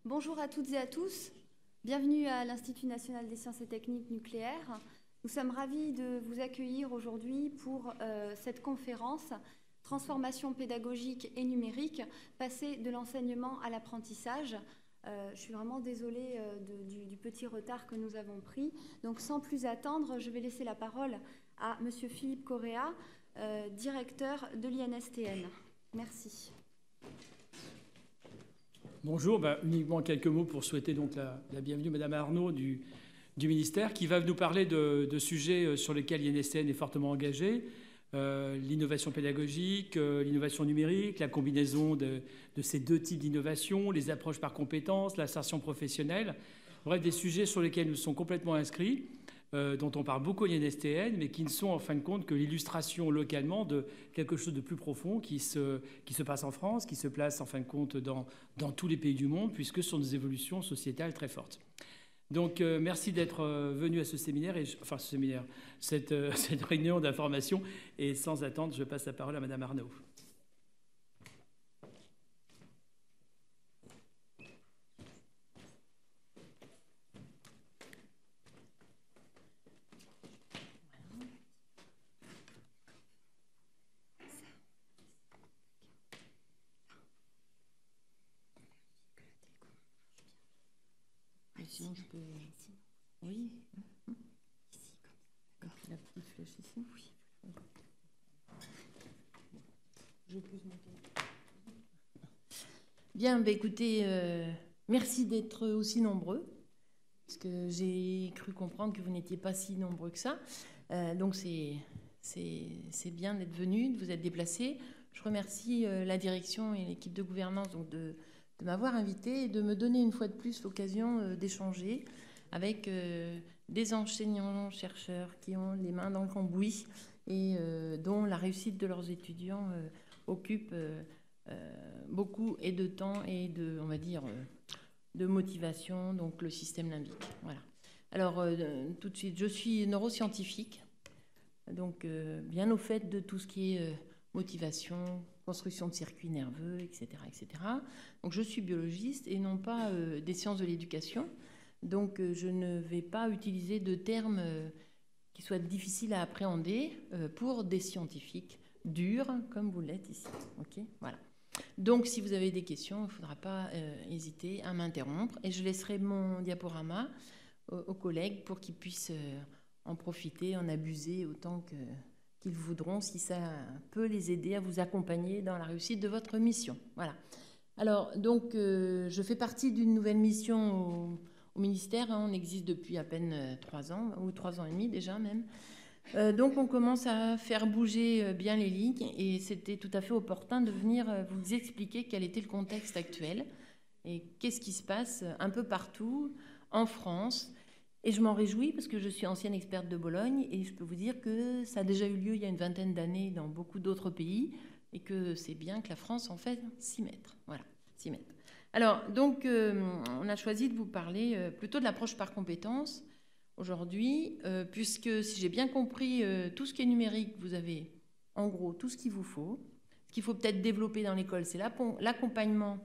Bonjour à toutes et à tous. Bienvenue à l'Institut national des sciences et techniques nucléaires. Nous sommes ravis de vous accueillir aujourd'hui pour cette conférence « Transformation pédagogique et numérique, passer de l'enseignement à l'apprentissage ». Je suis vraiment désolée du petit retard que nous avons pris. Donc sans plus attendre, je vais laisser la parole à M. Philippe Correa, directeur de l'INSTN. Merci. Bonjour, uniquement quelques mots pour souhaiter donc la bienvenue Madame Arnaud du ministère qui va nous parler de sujets sur lesquels l'INSTN est fortement engagé, l'innovation pédagogique, l'innovation numérique, la combinaison de ces deux types d'innovation, les approches par compétences, l'insertion professionnelle, bref des sujets sur lesquels nous sommes complètement inscrits, dont on parle beaucoup à l'INSTN, mais qui ne sont en fin de compte que l'illustration localement de quelque chose de plus profond qui se passe en France, qui se place en fin de compte dans tous les pays du monde, puisque ce sont des évolutions sociétales très fortes. Donc merci d'être venu à ce séminaire, cette réunion d'information. Et sans attendre, je passe la parole à Madame Arnaud. Sinon, je peux. Oui. D'accord. La petite flèche ici. Oui. Je pose mon cas. Bien, écoutez, merci d'être aussi nombreux, parce que j'ai cru comprendre que vous n'étiez pas si nombreux que ça. Donc, c'est bien d'être venu, de vous être déplacés. Je remercie la direction et l'équipe de gouvernance donc de m'avoir invité et de me donner une fois de plus l'occasion d'échanger avec des enseignants-chercheurs qui ont les mains dans le cambouis et dont la réussite de leurs étudiants occupe beaucoup et de temps et de, on va dire, de motivation, donc le système limbique. Voilà. Alors, tout de suite, je suis neuroscientifique, donc bien au fait de tout ce qui est motivation, construction de circuits nerveux, etc., etc. Donc, je suis biologiste et non pas des sciences de l'éducation. Donc, je ne vais pas utiliser de termes qui soient difficiles à appréhender pour des scientifiques durs, comme vous l'êtes ici. Okay, voilà. Donc, si vous avez des questions, il ne faudra pas hésiter à m'interrompre. Et je laisserai mon diaporama aux collègues pour qu'ils puissent en profiter, en abuser autant qu'ils voudront, si ça peut les aider à vous accompagner dans la réussite de votre mission. Voilà. Alors, donc, je fais partie d'une nouvelle mission au ministère. On existe depuis à peine 3 ans, ou 3 ans et demi déjà même. Donc, on commence à faire bouger bien les lignes et c'était tout à fait opportun de venir vous expliquer quel était le contexte actuel et qu'est-ce qui se passe un peu partout en France. Et je m'en réjouis parce que je suis ancienne experte de Bologne et je peux vous dire que ça a déjà eu lieu il y a une vingtaine d'années dans beaucoup d'autres pays et que c'est bien que la France en fait s'y mette. Voilà, s'y mette. Alors, donc, on a choisi de vous parler plutôt de l'approche par compétences aujourd'hui, puisque si j'ai bien compris, tout ce qui est numérique, vous avez en gros tout ce qu'il vous faut. Ce qu'il faut peut-être développer dans l'école, c'est l'accompagnement.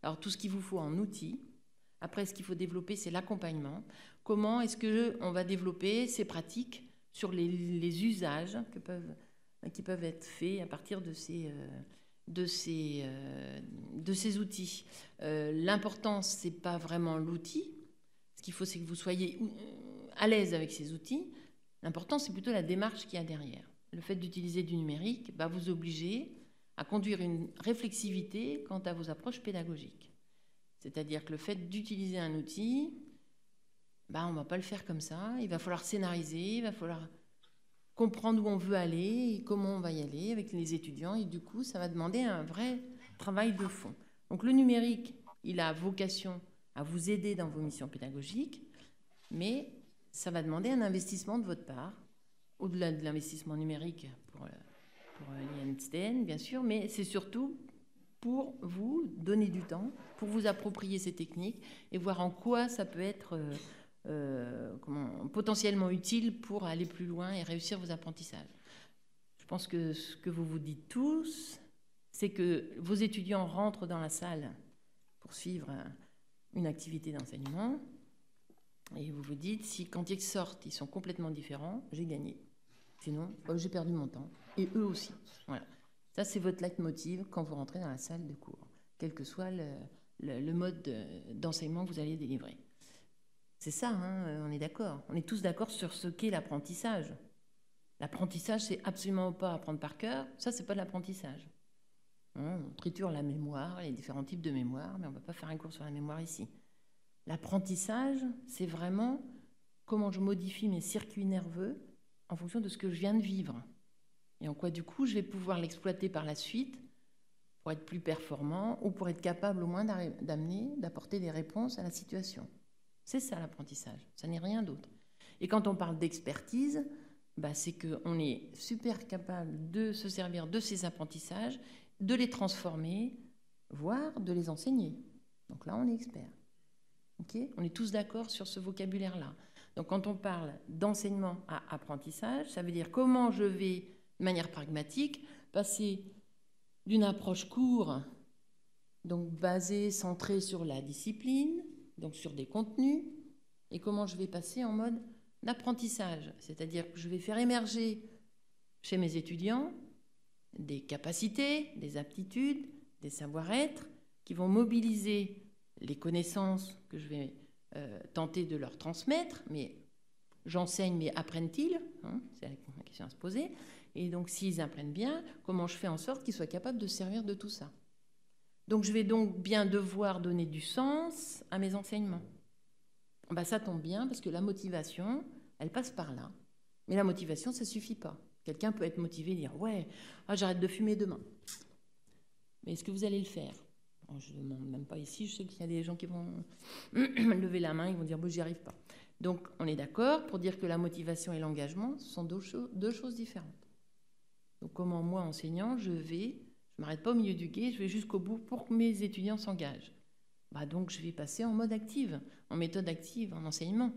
Alors, tout ce qu'il vous faut en outils. Après, ce qu'il faut développer, c'est l'accompagnement. Comment est-ce qu'on va développer ces pratiques sur les usages qui peuvent être faits à partir de ces outils. L'important, ce n'est pas vraiment l'outil. Ce qu'il faut, c'est que vous soyez à l'aise avec ces outils. L'important, c'est plutôt la démarche qu'il y a derrière. Le fait d'utiliser du numérique va vous obliger à conduire une réflexivité quant à vos approches pédagogiques. C'est-à-dire que le fait d'utiliser un outil, on ne va pas le faire comme ça. Il va falloir scénariser, il va falloir comprendre où on veut aller et comment on va y aller avec les étudiants. Et du coup, ça va demander un vrai travail de fond. Donc le numérique, il a vocation à vous aider dans vos missions pédagogiques, mais ça va demander un investissement de votre part, au-delà de l'investissement numérique pour l'INSTN, bien sûr, mais c'est surtout pour vous donner du temps, pour vous approprier ces techniques et voir en quoi ça peut être potentiellement utile pour aller plus loin et réussir vos apprentissages. Je pense que ce que vous vous dites tous, c'est que vos étudiants rentrent dans la salle pour suivre une activité d'enseignement, et vous vous dites, si quand ils sortent, ils sont complètement différents, j'ai gagné. Sinon, j'ai perdu mon temps. Et eux aussi. Voilà. Ça, c'est votre leitmotiv quand vous rentrez dans la salle de cours, quel que soit le mode d'enseignement que vous allez délivrer. C'est ça, hein, on est d'accord. On est tous d'accord sur ce qu'est l'apprentissage. L'apprentissage, c'est absolument pas apprendre par cœur. Ça, c'est pas de l'apprentissage. On triture la mémoire, les différents types de mémoire, mais on ne va pas faire un cours sur la mémoire ici. L'apprentissage, c'est vraiment comment je modifie mes circuits nerveux en fonction de ce que je viens de vivre. Et en quoi, du coup, je vais pouvoir l'exploiter par la suite pour être plus performant ou pour être capable au moins d'apporter des réponses à la situation. C'est ça l'apprentissage, ça n'est rien d'autre. Et quand on parle d'expertise, c'est qu'on est super capable de se servir de ces apprentissages, de les transformer, voire de les enseigner. Donc là, on est expert. Okay ? On est tous d'accord sur ce vocabulaire-là. Donc quand on parle d'enseignement à apprentissage, ça veut dire comment je vais, de manière pragmatique, passer d'une approche cours, donc basée, centrée sur la discipline, donc sur des contenus, et comment je vais passer en mode d'apprentissage, c'est-à-dire que je vais faire émerger chez mes étudiants des capacités, des aptitudes, des savoir-être qui vont mobiliser les connaissances que je vais tenter de leur transmettre, mais j'enseigne, mais apprennent-ils, c'est la question à se poser. Et donc, s'ils apprennent bien, comment je fais en sorte qu'ils soient capables de se servir de tout ça? Donc, je vais donc bien devoir donner du sens à mes enseignements. Ça tombe bien, parce que la motivation, elle passe par là. Mais la motivation, ça ne suffit pas. Quelqu'un peut être motivé et dire « Ouais, j'arrête de fumer demain. » Mais est-ce que vous allez le faire? Je ne demande même pas ici, je sais qu'il y a des gens qui vont lever la main, ils vont dire « J'y arrive pas ». Donc, on est d'accord pour dire que la motivation et l'engagement sont deux choses différentes. Donc, comment moi, enseignant, je ne m'arrête pas au milieu du gué, je vais jusqu'au bout pour que mes étudiants s'engagent. Donc, je vais passer en mode active, en méthode active, en enseignement.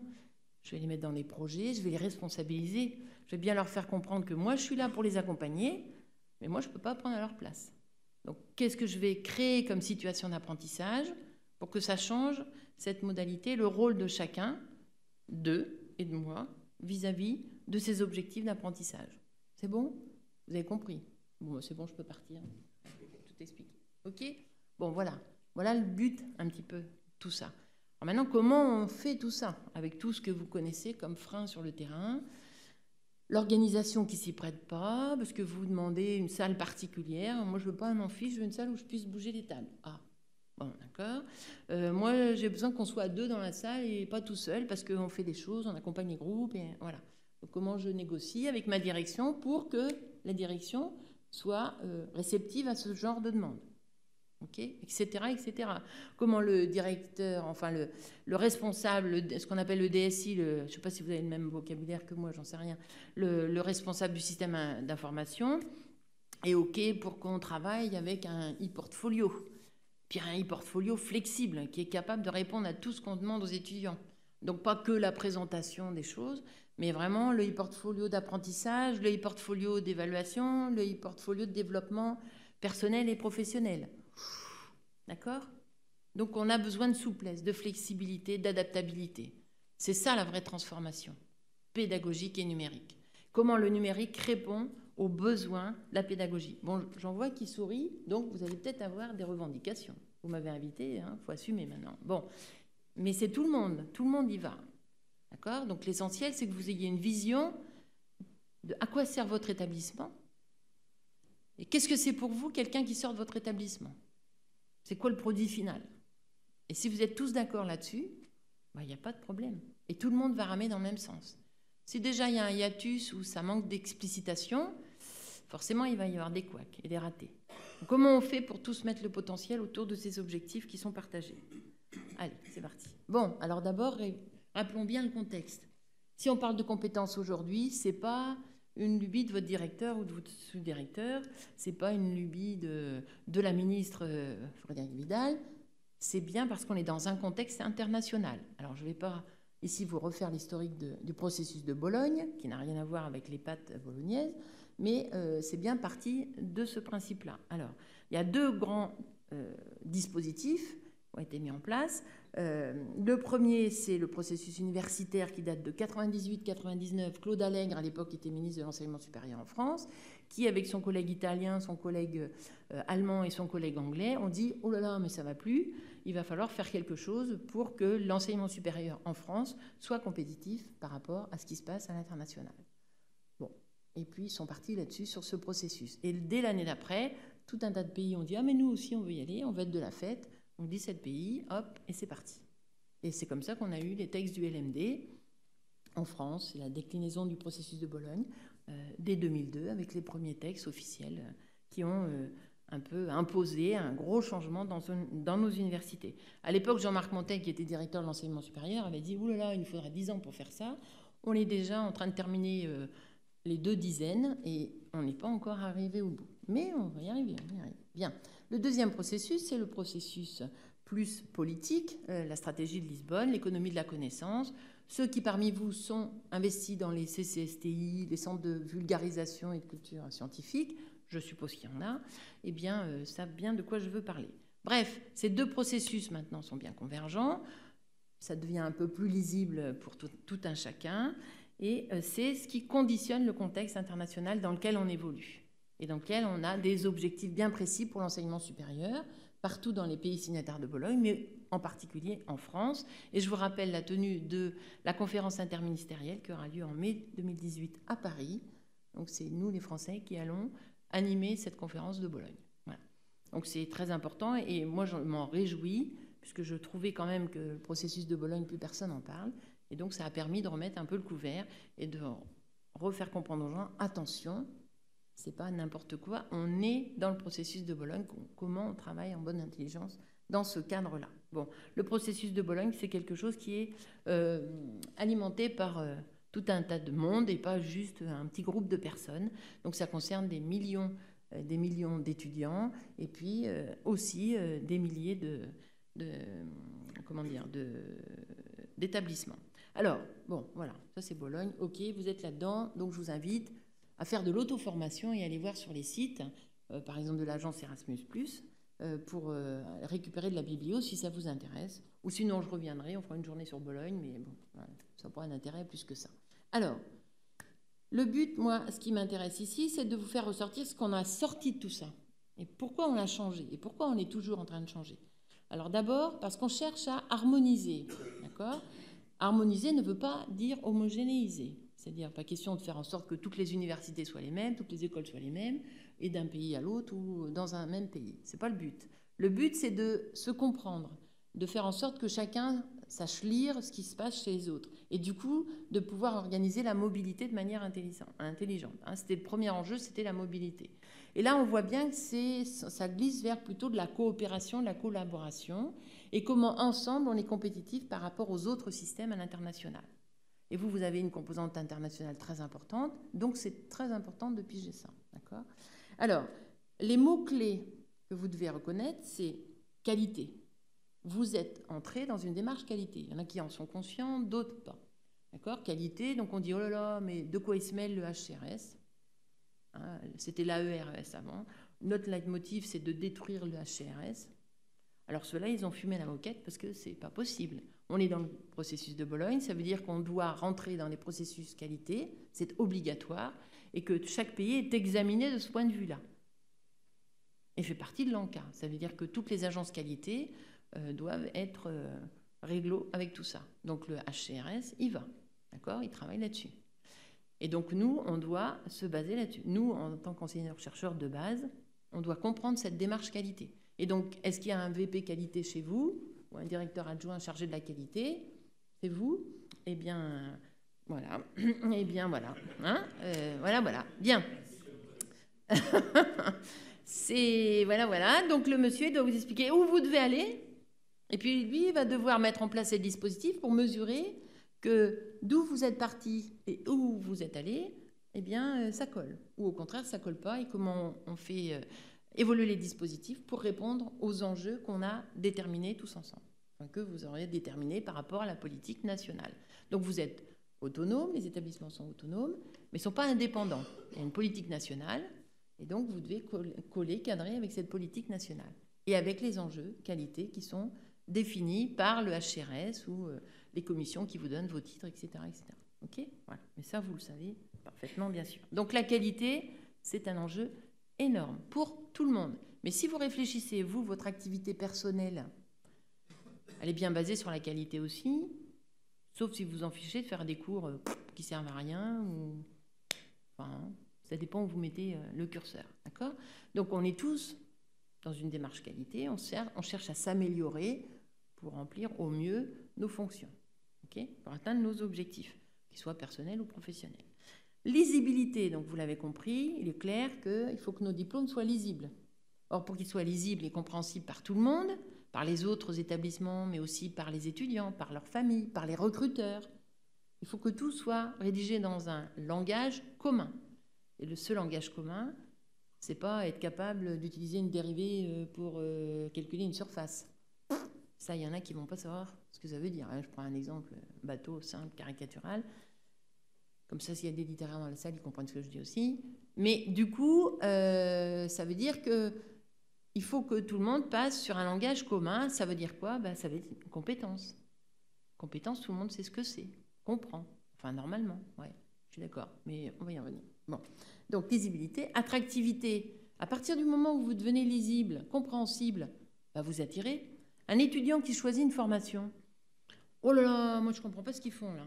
Je vais les mettre dans des projets, je vais les responsabiliser. Je vais bien leur faire comprendre que moi, je suis là pour les accompagner, mais moi, je ne peux pas prendre à leur place. Donc, qu'est-ce que je vais créer comme situation d'apprentissage pour que ça change cette modalité, le rôle de chacun, d'eux et de moi, vis-à-vis de ces objectifs d'apprentissage? C'est bon? Vous avez compris? Bon, c'est bon, je peux partir. Tout expliqué. OK? Bon, voilà. Voilà le but, un petit peu, tout ça. Alors maintenant, comment on fait tout ça? Avec tout ce que vous connaissez comme frein sur le terrain, l'organisation qui ne s'y prête pas, parce que vous demandez une salle particulière. Moi, je ne veux pas un amphi, je veux une salle où je puisse bouger les tables. Ah, bon, d'accord. Moi, j'ai besoin qu'on soit à 2 dans la salle et pas tout seul, parce qu'on fait des choses, on accompagne les groupes, et voilà. Donc, comment je négocie avec ma direction pour que la direction soit réceptive à ce genre de demande? OK, etc., etc. Comment le directeur, enfin le responsable, ce qu'on appelle le DSI, je ne sais pas si vous avez le même vocabulaire que moi, j'en sais rien, le responsable du système d'information est OK pour qu'on travaille avec un e-portfolio, puis un e-portfolio flexible qui est capable de répondre à tout ce qu'on demande aux étudiants. Donc pas que la présentation des choses, mais vraiment le e-portfolio d'apprentissage, le e-portfolio d'évaluation, le e-portfolio de développement personnel et professionnel. D'accord? Donc, on a besoin de souplesse, de flexibilité, d'adaptabilité. C'est ça la vraie transformation pédagogique et numérique. Comment le numérique répond aux besoins de la pédagogie. Bon, j'en vois qui sourit, donc vous allez peut-être avoir des revendications. Vous m'avez invité, faut assumer maintenant. Bon, mais c'est tout le monde y va. D'accord? Donc, l'essentiel, c'est que vous ayez une vision de à quoi sert votre établissement et qu'est-ce que c'est pour vous, quelqu'un qui sort de votre établissement. C'est quoi le produit final? Et si vous êtes tous d'accord là-dessus, il n'y a pas de problème. Et tout le monde va ramer dans le même sens. Si déjà il y a un hiatus ou ça manque d'explicitation, forcément il va y avoir des couacs et des ratés. Donc, comment on fait pour tous mettre le potentiel autour de ces objectifs qui sont partagés? Allez, c'est parti. Bon, alors d'abord, rappelons bien le contexte. Si on parle de compétences aujourd'hui, ce n'est pas une lubie de votre directeur ou de votre sous-directeur, ce n'est pas une lubie de la ministre Frédérique Vidal, c'est bien parce qu'on est dans un contexte international. Alors, je ne vais pas ici vous refaire l'historique du processus de Bologne, qui n'a rien à voir avec les pâtes bolognaises, mais c'est bien parti de ce principe-là. Alors, il y a 2 grands dispositifs ont été mis en place. Le premier, c'est le processus universitaire qui date de 98-99. Claude Allègre, à l'époque, était ministre de l'Enseignement supérieur en France, qui, avec son collègue italien, son collègue allemand et son collègue anglais, ont dit « Oh là là, mais ça ne va plus, il va falloir faire quelque chose pour que l'enseignement supérieur en France soit compétitif par rapport à ce qui se passe à l'international. » Bon. Et puis, ils sont partis là-dessus, sur ce processus. Et dès l'année d'après, tout un tas de pays ont dit « Ah, mais nous aussi, on veut y aller, on veut être de la fête. » Donc 17 pays, hop, et c'est parti. Et c'est comme ça qu'on a eu les textes du LMD en France, c'est la déclinaison du processus de Bologne, dès 2002, avec les premiers textes officiels qui ont un peu imposé un gros changement dans nos universités. À l'époque, Jean-Marc Montet, qui était directeur de l'enseignement supérieur, avait dit « Ouh là là, il nous faudra 10 ans pour faire ça. » On est déjà en train de terminer les 2 dizaines et on n'est pas encore arrivé au bout. Mais on va y arriver, on va y arriver. Bien. Le deuxième processus, c'est le processus plus politique, la stratégie de Lisbonne, l'économie de la connaissance. Ceux qui parmi vous sont investis dans les CCSTI, les centres de vulgarisation et de culture scientifique, je suppose qu'il y en a, eh bien, savent bien de quoi je veux parler. Bref, ces 2 processus maintenant sont bien convergents. Ça devient un peu plus lisible pour tout un chacun. Et c'est ce qui conditionne le contexte international dans lequel on évolue et dans lequel on a des objectifs bien précis pour l'enseignement supérieur, partout dans les pays signataires de Bologne, mais en particulier en France. Et je vous rappelle la tenue de la conférence interministérielle qui aura lieu en mai 2018 à Paris. Donc c'est nous, les Français, qui allons animer cette conférence de Bologne. Voilà. Donc c'est très important et moi je m'en réjouis, puisque je trouvais quand même que le processus de Bologne, plus personne n'en parle. Et donc ça a permis de remettre un peu le couvert et de refaire comprendre aux gens, attention, c'est pas n'importe quoi, on est dans le processus de Bologne, comment on travaille en bonne intelligence dans ce cadre-là. Bon, le processus de Bologne, c'est quelque chose qui est alimenté par tout un tas de monde et pas juste un petit groupe de personnes. Donc ça concerne des millions d'étudiants et puis aussi des milliers d'établissements. Alors, bon, voilà, ça c'est Bologne, ok, vous êtes là-dedans, donc je vous invite à faire de l'auto-formation et aller voir sur les sites, par exemple de l'agence Erasmus+, pour récupérer de la biblio si ça vous intéresse. Ou sinon, je reviendrai, on fera une journée sur Bologne, mais bon, voilà, ça n'a pas un intérêt plus que ça. Alors, le but, moi, ce qui m'intéresse ici, c'est de vous faire ressortir ce qu'on a sorti de tout ça. Et pourquoi on l'a changé, et pourquoi on est toujours en train de changer. Alors d'abord, parce qu'on cherche à harmoniser, d'accord ? Harmoniser ne veut pas dire homogénéiser. C'est-à-dire, pas question de faire en sorte que toutes les universités soient les mêmes, toutes les écoles soient les mêmes, et d'un pays à l'autre ou dans un même pays. Ce n'est pas le but. Le but, c'est de se comprendre, de faire en sorte que chacun sache lire ce qui se passe chez les autres. Et du coup, de pouvoir organiser la mobilité de manière intelligente. C'était le premier enjeu, c'était la mobilité. Et là, on voit bien que ça glisse vers plutôt de la coopération, de la collaboration, et comment ensemble on est compétitif par rapport aux autres systèmes à l'international. Et vous avez une composante internationale très importante, donc c'est très important de piger ça. D'accord ? Alors, les mots-clés que vous devez reconnaître, c'est qualité. Vous êtes entré dans une démarche qualité. Il y en a qui en sont conscients, d'autres pas. D'accord ? Qualité, donc on dit, oh là là, mais de quoi il se mêle le HCRS ? C'était l'AERES avant. Notre leitmotiv, c'est de détruire le HCRS. Alors ceux-là, ils ont fumé la moquette parce que c'est pas possible. On est dans le processus de Bologne, ça veut dire qu'on doit rentrer dans les processus qualité, c'est obligatoire, et que chaque pays est examiné de ce point de vue-là. Et fait partie de l'ANCA. Ça veut dire que toutes les agences qualité doivent être réglo avec tout ça. Donc le HCRS, il va. D'accord ? Il travaille là-dessus. Et donc nous, on doit se baser là-dessus. Nous, en tant qu'enseignants-chercheurs de base, on doit comprendre cette démarche qualité. Et donc, est-ce qu'il y a un VP qualité chez vous ou un directeur adjoint chargé de la qualité? C'est vous? Eh bien, voilà. Eh bien, voilà. Voilà. Bien. Voilà. Donc, le monsieur doit vous expliquer où vous devez aller. Et puis, lui, il va devoir mettre en place ces dispositifs pour mesurer que d'où vous êtes parti et où vous êtes allé, eh bien, ça colle. Ou au contraire, ça colle pas. Et comment on fait évoluer les dispositifs pour répondre aux enjeux qu'on a déterminés tous ensemble, enfin, que vous aurez déterminés par rapport à la politique nationale. Donc vous êtes autonome, les établissements sont autonomes, mais ils ne sont pas indépendants. Il y a une politique nationale, et donc vous devez cadrer avec cette politique nationale, et avec les enjeux qualité qui sont définis par le HCRS ou les commissions qui vous donnent vos titres, etc. etc. OK ? Voilà. Mais ça, vous le savez parfaitement, bien sûr. Donc la qualité, c'est un enjeu énorme pour tout le monde. Mais si vous réfléchissez, vous, votre activité personnelle, elle est bien basée sur la qualité aussi, sauf si vous en fichez de faire des cours qui servent à rien, ou... Enfin, ça dépend où vous mettez le curseur. D'accord ? Donc on est tous dans une démarche qualité, on cherche à s'améliorer pour remplir au mieux nos fonctions, okay ? Pour atteindre nos objectifs, qu'ils soient personnels ou professionnels. Lisibilité, donc vous l'avez compris, il est clair qu'il faut que nos diplômes soient lisibles. Or, pour qu'ils soient lisibles et compréhensibles par tout le monde, par les autres établissements, mais aussi par les étudiants, par leurs familles, par les recruteurs, il faut que tout soit rédigé dans un langage commun. Et ce langage commun, c'est pas être capable d'utiliser une dérivée pour calculer une surface. Ça, il y en a qui ne vont pas savoir ce que ça veut dire. Je prends un exemple bateau, simple, caricatural. Comme ça, s'il y a des littéraires dans la salle, ils comprennent ce que je dis aussi. Mais du coup, ça veut dire qu'il faut que tout le monde passe sur un langage commun. Ça veut dire quoi ? Ça veut dire une compétence. Compétence, tout le monde sait ce que c'est. Comprend. Enfin, normalement, ouais, je suis d'accord. Mais on va y revenir. Bon. Donc, lisibilité. Attractivité. À partir du moment où vous devenez lisible, compréhensible, vous attirez. Un étudiant qui choisit une formation. Oh là là, moi, je ne comprends pas ce qu'ils font, là.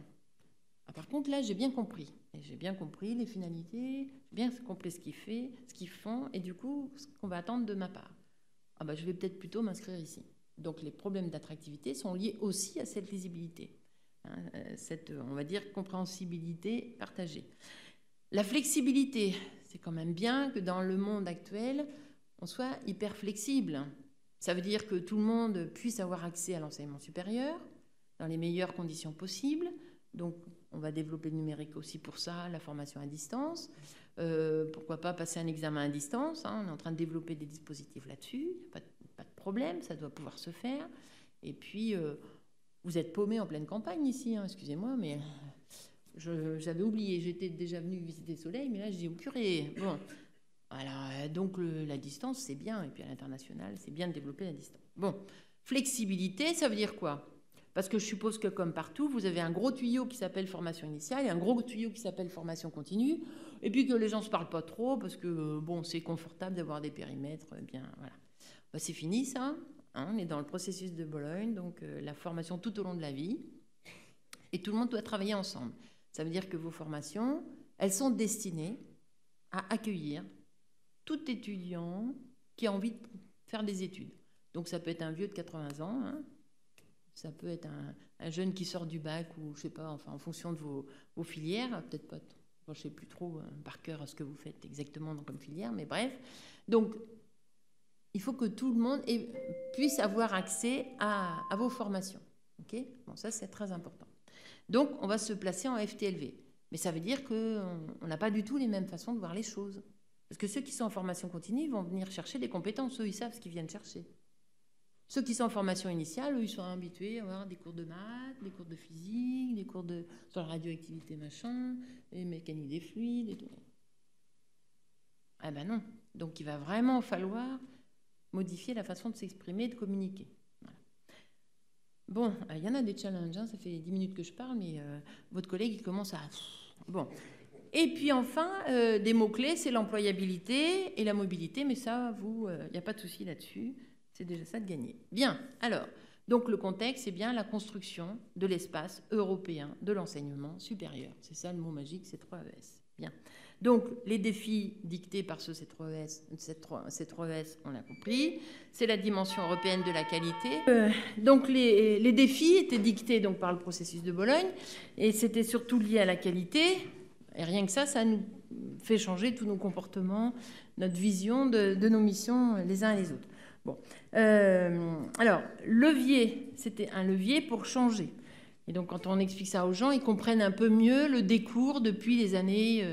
Par contre, là, j'ai bien compris. Et j'ai bien compris les finalités, j'ai bien compris ce qu'ils font, et du coup, ce qu'on va attendre de ma part. Je vais peut-être plutôt m'inscrire ici. Donc, les problèmes d'attractivité sont liés aussi à cette lisibilité, cette, on va dire, compréhensibilité partagée. La flexibilité, c'est quand même bien que dans le monde actuel, on soit hyper flexible. Ça veut dire que tout le monde puisse avoir accès à l'enseignement supérieur dans les meilleures conditions possibles. Donc, on va développer le numérique aussi pour ça, la formation à distance. Pourquoi pas passer un examen à distance, hein, on est en train de développer des dispositifs là-dessus. Pas de problème, ça doit pouvoir se faire. Et puis, vous êtes paumé en pleine campagne ici, hein, excusez-moi, mais j'avais oublié. J'étais déjà venue visiter Soleil, mais là, je dis au curé. Bon, alors, donc la distance, c'est bien. Et puis à l'international, c'est bien de développer la distance. Bon, flexibilité, ça veut dire quoi ? Parce que je suppose que, comme partout, vous avez un gros tuyau qui s'appelle formation initiale et un gros tuyau qui s'appelle formation continue, et puis que les gens ne se parlent pas trop parce que, c'est confortable d'avoir des périmètres. Bien, voilà. C'est fini, ça. Hein, on est dans le processus de Bologne, donc la formation tout au long de la vie. Et tout le monde doit travailler ensemble. Ça veut dire que vos formations, elles sont destinées à accueillir tout étudiant qui a envie de faire des études. Donc, ça peut être un vieux de 80 ans, hein. Ça peut être un jeune qui sort du bac ou, je sais pas, enfin, en fonction de vos filières. Peut-être pas, je ne sais plus trop par cœur ce que vous faites exactement comme filière, mais bref. Donc, il faut que tout le monde puisse avoir accès à vos formations. Okay ? Bon, ça, c'est très important. Donc, on va se placer en FTLV. Mais ça veut dire qu'on n'a pas du tout les mêmes façons de voir les choses. Parce que ceux qui sont en formation continue, ils vont venir chercher des compétences. Eux, ils savent ce qu'ils viennent chercher. Ceux qui sont en formation initiale, eux, ils sont habitués à avoir des cours de maths, des cours de physique, des cours sur la radioactivité, machin, et mécanique des fluides et tout. Ah ben non. Donc, il va vraiment falloir modifier la façon de s'exprimer et de communiquer. Voilà. Bon, il y en a des challenges, hein, ça fait 10 minutes que je parle, mais votre collègue, il commence à... Bon. Et puis enfin, des mots-clés, c'est l'employabilité et la mobilité, mais ça, il n'y a pas de souci là-dessus. C'est déjà ça de gagner. Bien, alors, donc le contexte, c'est bien la construction de l'espace européen de l'enseignement supérieur. C'est ça le mot magique, C3ES. Bien. Donc, les défis dictés par ce C3ES, on l'a compris, c'est la dimension européenne de la qualité. Donc, les défis étaient dictés donc, par le processus de Bologne, et c'était surtout lié à la qualité. Et rien que ça nous fait changer tous nos comportements, notre vision de nos missions les uns et les autres. Bon, alors, levier, c'était un levier pour changer. Et donc, quand on explique ça aux gens, ils comprennent un peu mieux le décours depuis les années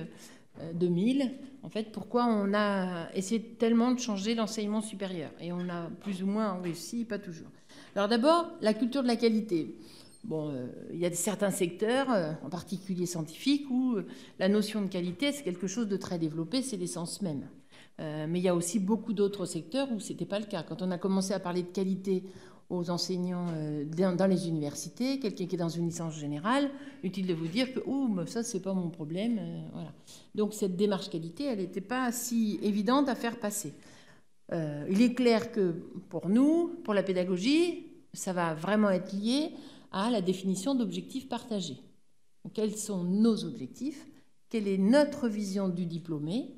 2000. En fait, pourquoi on a essayé tellement de changer l'enseignement supérieur. Et on a plus ou moins réussi, pas toujours. Alors d'abord, la culture de la qualité. Bon, il y a certains secteurs, en particulier scientifiques, où la notion de qualité, c'est quelque chose de très développé, c'est l'essence même. Mais il y a aussi beaucoup d'autres secteurs où ce n'était pas le cas. Quand on a commencé à parler de qualité aux enseignants dans les universités, quelqu'un qui est dans une licence générale, utile de vous dire que ça, c'est pas mon problème. Voilà. Donc cette démarche qualité, elle n'était pas si évidente à faire passer. Il est clair que pour nous, pour la pédagogie, ça va vraiment être lié à la définition d'objectifs partagés. Donc, quels sont nos objectifs? Quelle est notre vision du diplômé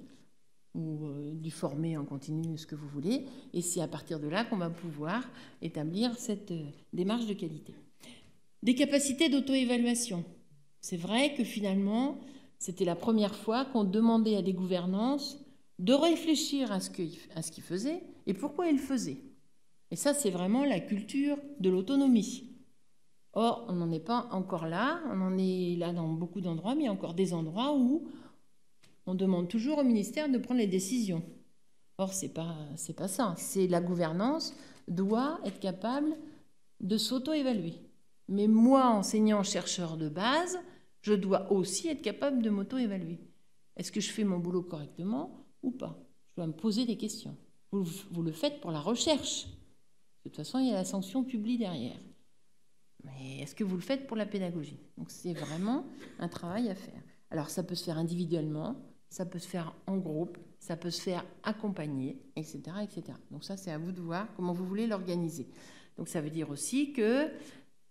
ou du formé en continu, ce que vous voulez? Et c'est à partir de là qu'on va pouvoir établir cette démarche de qualité. Des capacités d'auto-évaluation. C'est vrai que finalement, c'était la première fois qu'on demandait à des gouvernances de réfléchir à ce qu'ils faisaient et pourquoi ils le faisaient. Et ça, c'est vraiment la culture de l'autonomie. Or, on n'en est pas encore là. On en est là dans beaucoup d'endroits, mais il y a encore des endroits où on demande toujours au ministère de prendre les décisions. Or, c'est pas ça. C'est la gouvernance doit être capable de s'auto-évaluer. Mais moi, enseignant-chercheur de base, je dois aussi être capable de m'auto-évaluer. Est-ce que je fais mon boulot correctement ou pas? Je dois me poser des questions. Vous le faites pour la recherche. De toute façon, il y a la sanction publique derrière. Mais est-ce que vous le faites pour la pédagogie? Donc, c'est vraiment un travail à faire. Alors, ça peut se faire individuellement, ça peut se faire en groupe, ça peut se faire accompagné, etc., etc. Donc, ça, c'est à vous de voir comment vous voulez l'organiser. Donc, ça veut dire aussi que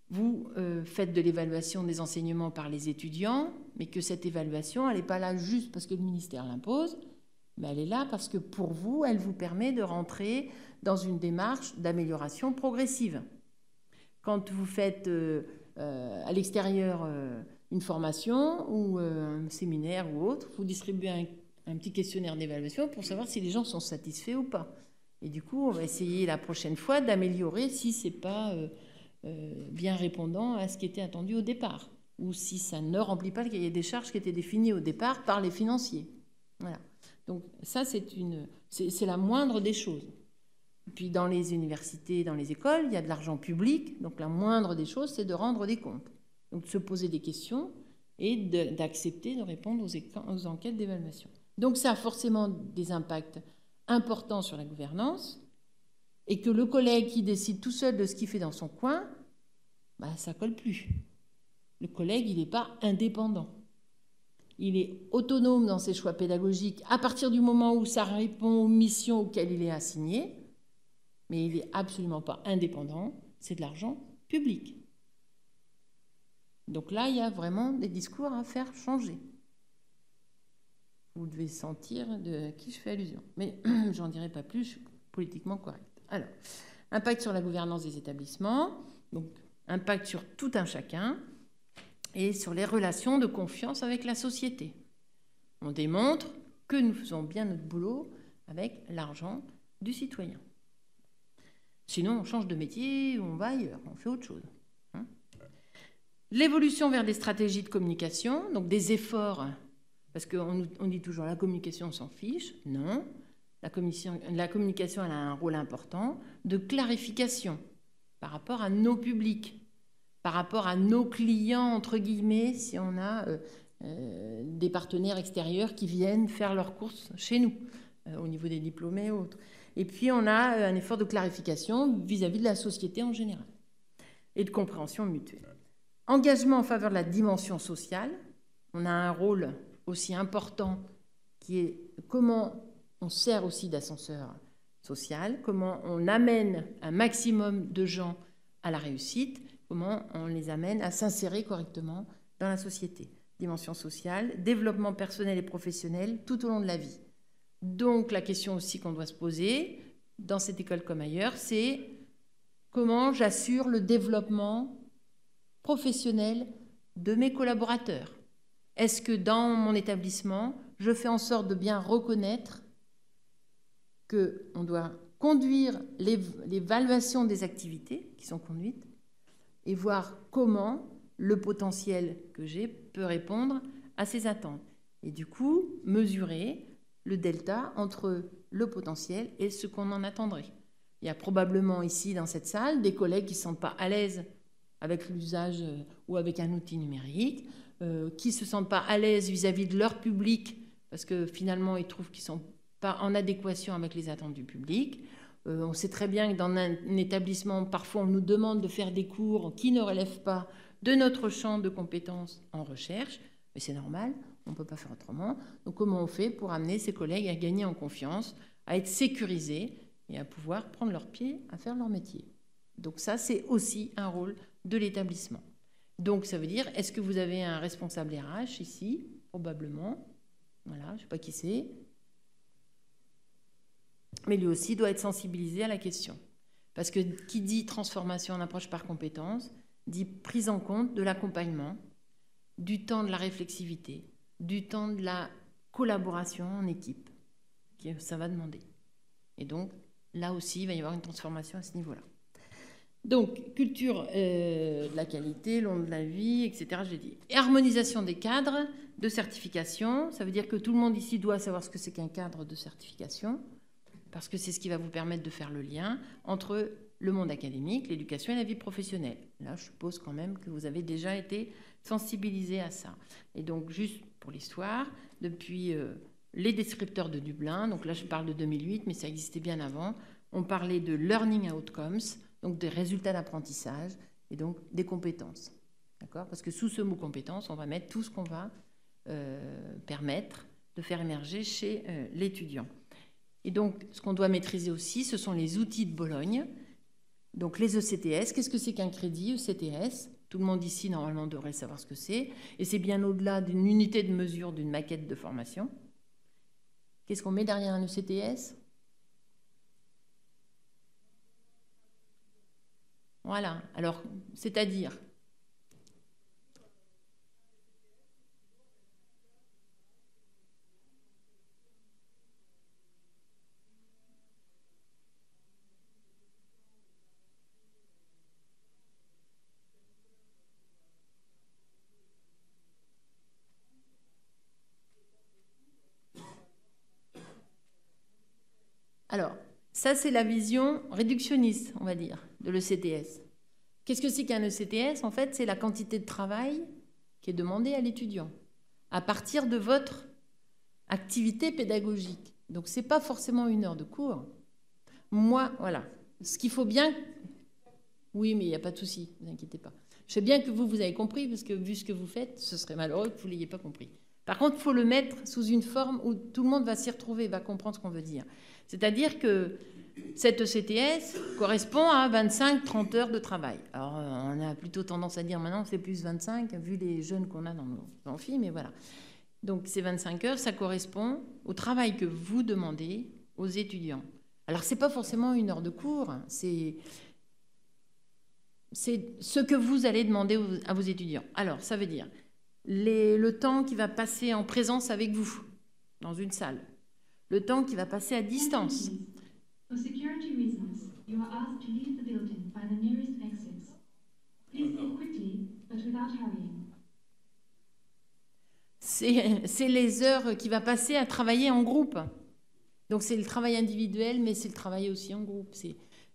vous faites de l'évaluation des enseignements par les étudiants, mais que cette évaluation, elle n'est pas là juste parce que le ministère l'impose, mais elle est là parce que pour vous, elle vous permet de rentrer dans une démarche d'amélioration progressive. Quand vous faites à l'extérieur une formation ou un séminaire ou autre, vous distribuez un petit questionnaire d'évaluation pour savoir si les gens sont satisfaits ou pas. Et du coup, on va essayer la prochaine fois d'améliorer si ce n'est pas bien répondant à ce qui était attendu au départ, ou si ça ne remplit pas le cahier des charges qui était défini au départ par les financiers. Voilà. Donc ça, c'est la moindre des choses. Puis dans les universités, dans les écoles, il y a de l'argent public, donc la moindre des choses, c'est de rendre des comptes. Donc de se poser des questions et d'accepter de répondre aux enquêtes d'évaluation. Donc ça a forcément des impacts importants sur la gouvernance, et que le collègue qui décide tout seul de ce qu'il fait dans son coin, ça ne colle plus. Le collègue, il n'est pas indépendant. Il est autonome dans ses choix pédagogiques à partir du moment où ça répond aux missions auxquelles il est assigné, mais il n'est absolument pas indépendant, c'est de l'argent public. Donc là, il y a vraiment des discours à faire changer. Vous devez sentir de qui je fais allusion. Mais j'en dirai pas plus, je suis politiquement correcte. Alors, impact sur la gouvernance des établissements, donc impact sur tout un chacun, et sur les relations de confiance avec la société. On démontre que nous faisons bien notre boulot avec l'argent du citoyen. Sinon, on change de métier, on va ailleurs, on fait autre chose. L'évolution vers des stratégies de communication, donc des efforts, parce qu'on dit toujours la communication, on s'en fiche. Non, la communication, elle a un rôle important de clarification par rapport à nos publics, par rapport à nos clients, entre guillemets, si on a des partenaires extérieurs qui viennent faire leurs courses chez nous, au niveau des diplômés et autres. Et puis, on a un effort de clarification vis-à-vis de la société en général et de compréhension mutuelle. Engagement en faveur de la dimension sociale. On a un rôle aussi important qui est comment on sert aussi d'ascenseur social, comment on amène un maximum de gens à la réussite, comment on les amène à s'insérer correctement dans la société. Dimension sociale, développement personnel et professionnel tout au long de la vie. Donc la question aussi qu'on doit se poser, dans cette école comme ailleurs, c'est comment j'assure le développement professionnel de mes collaborateurs. Est-ce que dans mon établissement, je fais en sorte de bien reconnaître qu'on doit conduire l'évaluation des activités qui sont conduites et voir comment le potentiel que j'ai peut répondre à ces attentes. Et du coup, mesurer le delta entre le potentiel et ce qu'on en attendrait. Il y a probablement ici, dans cette salle, des collègues qui ne se sentent pas à l'aise avec l'usage ou avec un outil numérique, qui ne se sentent pas à l'aise vis-à-vis de leur public, parce que finalement, ils trouvent qu'ils ne sont pas en adéquation avec les attentes du public. On sait très bien que dans un établissement, parfois on nous demande de faire des cours qui ne relèvent pas de notre champ de compétences en recherche, mais c'est normal, on ne peut pas faire autrement. Donc comment on fait pour amener ses collègues à gagner en confiance, à être sécurisés et à pouvoir prendre leur pied à faire leur métier? Donc ça, c'est aussi un rôle de l'établissement. Donc ça veut dire, est-ce que vous avez un responsable RH ici? Probablement. Voilà, je ne sais pas qui c'est. Mais lui aussi doit être sensibilisé à la question. Parce que qui dit transformation en approche par compétence, dit prise en compte de l'accompagnement, du temps de la réflexivité, du temps de la collaboration en équipe, que ça va demander. Et donc, là aussi, il va y avoir une transformation à ce niveau-là. Donc, culture de la qualité, long de la vie, etc. J'ai dit. Et harmonisation des cadres de certification, ça veut dire que tout le monde ici doit savoir ce que c'est qu'un cadre de certification, parce que c'est ce qui va vous permettre de faire le lien entre le monde académique, l'éducation et la vie professionnelle. Là, je suppose quand même que vous avez déjà été sensibilisé à ça. Et donc, juste pour l'histoire, depuis les descripteurs de Dublin, donc là je parle de 2008, mais ça existait bien avant, on parlait de learning outcomes, donc des résultats d'apprentissage et donc des compétences. D'accord ? Parce que sous ce mot compétences, on va mettre tout ce qu'on va permettre de faire émerger chez l'étudiant. Et donc, ce qu'on doit maîtriser aussi, ce sont les outils de Bologne. Donc, les ECTS. Qu'est-ce que c'est qu'un crédit ECTS? Tout le monde ici, normalement, devrait savoir ce que c'est. Et c'est bien au-delà d'une unité de mesure d'une maquette de formation. Qu'est-ce qu'on met derrière un ECTS? Voilà. Alors, c'est-à-dire? Alors, ça, c'est la vision réductionniste, on va dire, de l'ECTS. Qu'est-ce que c'est qu'un ECTS? En fait, c'est la quantité de travail qui est demandée à l'étudiant à partir de votre activité pédagogique. Donc, ce n'est pas forcément une heure de cours. Moi, voilà. Ce qu'il faut bien... Oui, mais il n'y a pas de souci, ne vous inquiétez pas. Je sais bien que vous avez compris, parce que vu ce que vous faites, ce serait malheureux que vous ne l'ayez pas compris. Par contre, il faut le mettre sous une forme où tout le monde va s'y retrouver, va comprendre ce qu'on veut dire. C'est-à-dire que cette ECTS correspond à 25-30 heures de travail. Alors, on a plutôt tendance à dire maintenant c'est plus 25, vu les jeunes qu'on a dans nos amphis, mais voilà. Donc, ces 25 heures, ça correspond au travail que vous demandez aux étudiants. Alors, ce n'est pas forcément une heure de cours, c'est ce que vous allez demander à vos étudiants. Alors, ça veut dire le temps qui va passer en présence avec vous, dans une salle. Le temps qui va passer à distance. For security reasons, you are asked to leave the building by the nearest exits. Please leave quickly, but without hurrying. C'est les heures qu'il va passer à travailler en groupe. Donc c'est le travail individuel, mais c'est le travail aussi en groupe.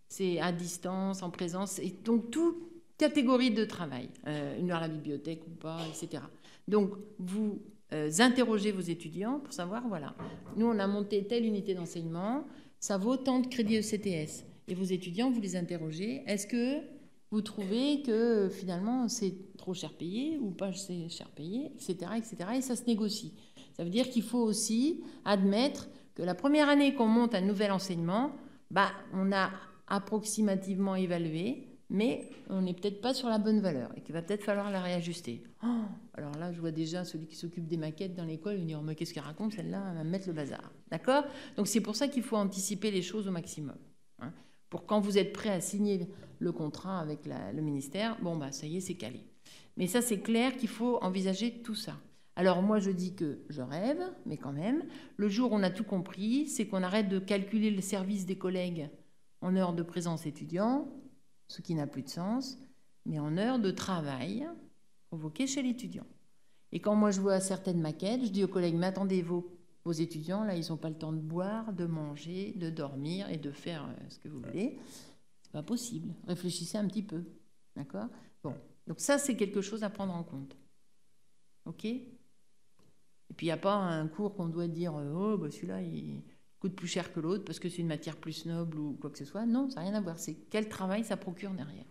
C'est à distance, en présence, et donc toute catégorie de travail. Une heure à la bibliothèque ou pas, etc. Donc vous interrogez vos étudiants pour savoir, voilà, nous on a monté telle unité d'enseignement, ça vaut tant de crédits ECTS. Et vos étudiants, vous les interrogez, est-ce que vous trouvez que finalement c'est trop cher payé ou pas assez cher payé, etc., etc. Et ça se négocie. Ça veut dire qu'il faut aussi admettre que la première année qu'on monte un nouvel enseignement, on a approximativement évalué, mais on n'est peut-être pas sur la bonne valeur et qu'il va peut-être falloir la réajuster. Oh, alors là, je vois déjà celui qui s'occupe des maquettes dans l'école, il me dit « mais qu'est-ce qu'elle raconte, celle-là, elle va me mettre le bazar ». D'accord? Donc c'est pour ça qu'il faut anticiper les choses au maximum. Hein, pour quand vous êtes prêt à signer le contrat avec le ministère, ça y est, c'est calé. Mais ça, c'est clair qu'il faut envisager tout ça. Alors moi, je dis que je rêve, mais quand même, le jour où on a tout compris, c'est qu'on arrête de calculer le service des collègues en heures de présence étudiant, ce qui n'a plus de sens, mais en heures de travail provoquées chez l'étudiant. Et quand moi je vois certaines maquettes, je dis aux collègues, mais attendez, vos étudiants, là, ils n'ont pas le temps de boire, de manger, de dormir et de faire ce que vous voulez. C'est pas possible. Réfléchissez un petit peu. D'accord? Bon. Donc ça, c'est quelque chose à prendre en compte. OK? Et puis, il n'y a pas un cours qu'on doit dire, celui-là, il coûte plus cher que l'autre parce que c'est une matière plus noble ou quoi que ce soit. Non, ça n'a rien à voir. C'est quel travail ça procure derrière.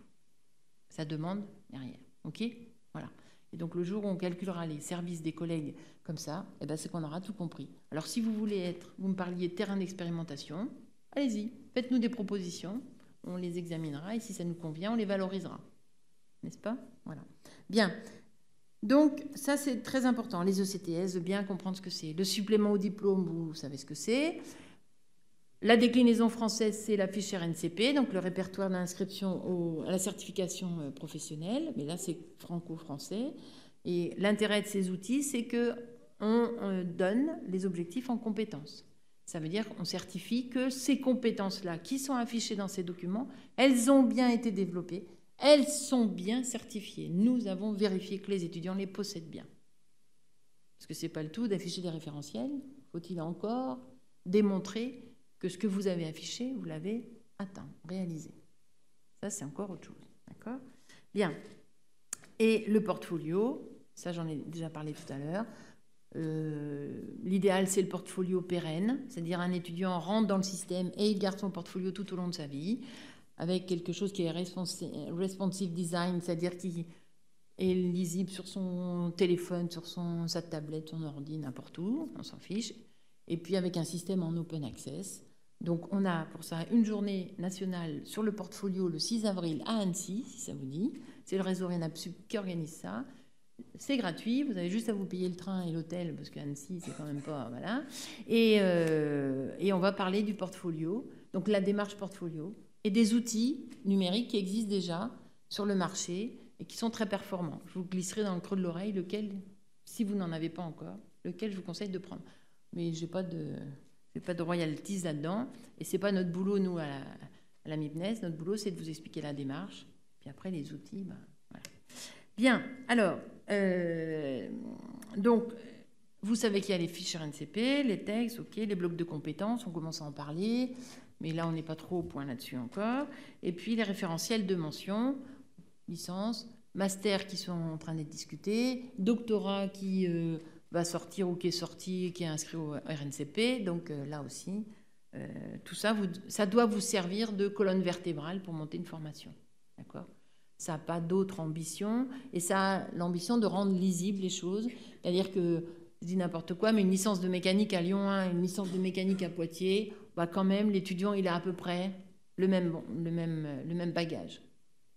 Ça demande derrière. OK ? Voilà. Et donc, le jour où on calculera les services des collègues comme ça, eh ben, c'est qu'on aura tout compris. Alors, si vous me parliez de terrain d'expérimentation, allez-y, faites-nous des propositions, on les examinera et si ça nous convient, on les valorisera. N'est-ce pas ? Voilà. Bien. Donc, ça, c'est très important. Les ECTS, de bien comprendre ce que c'est. Le supplément au diplôme, vous savez ce que c'est. La déclinaison française, c'est la fiche RNCP, donc le répertoire d'inscription à la certification professionnelle. Mais là, c'est franco-français. Et l'intérêt de ces outils, c'est qu'on donne les objectifs en compétences. Ça veut dire qu'on certifie que ces compétences-là, qui sont affichées dans ces documents, elles ont bien été développées. Elles sont bien certifiées. Nous avons vérifié que les étudiants les possèdent bien. Parce que ce n'est pas le tout d'afficher des référentiels. Faut-il encore démontrer que ce que vous avez affiché, vous l'avez atteint, réalisé. Ça, c'est encore autre chose. D'accord ? Bien. Et le portfolio, ça, j'en ai déjà parlé tout à l'heure. L'idéal, c'est le portfolio pérenne, c'est-à-dire un étudiant rentre dans le système et il garde son portfolio tout au long de sa vie, avec quelque chose qui est responsive design, c'est-à-dire qui est lisible sur son téléphone, sur sa tablette, son ordi, n'importe où, on s'en fiche, et puis avec un système en open access. Donc on a pour ça une journée nationale sur le portfolio le 6 avril à Annecy, si ça vous dit. C'est le réseau RENAPSUP qui organise ça. C'est gratuit, vous avez juste à vous payer le train et l'hôtel, parce qu'Annecy, c'est quand même pas... Voilà. Et on va parler du portfolio, donc la démarche portfolio, et des outils numériques qui existent déjà sur le marché et qui sont très performants. Je vous glisserai dans le creux de l'oreille lequel, si vous n'en avez pas encore, lequel je vous conseille de prendre. Mais je n'ai pas de royalties là-dedans, et ce n'est pas notre boulot, nous, à la MIPNES. Notre boulot, c'est de vous expliquer la démarche, puis après, les outils, ben, voilà. Bien, alors, donc, vous savez qu'il y a les fiches RNCP, les textes, ok, les blocs de compétences, on commence à en parler, mais là, on n'est pas trop au point là-dessus encore. Et puis, les référentiels de mention, licence, master qui sont en train d'être discutés, doctorat qui va sortir ou qui est sorti, qui est inscrit au RNCP. Donc, là aussi, tout ça, ça doit vous servir de colonne vertébrale pour monter une formation. D'accord ? Ça n'a pas d'autre ambition, et ça a l'ambition de rendre lisibles les choses. C'est-à-dire que, je dis n'importe quoi, mais une licence de mécanique à Lyon 1, une licence de mécanique à Poitiers, bah quand même, l'étudiant, il a à peu près le même bagage.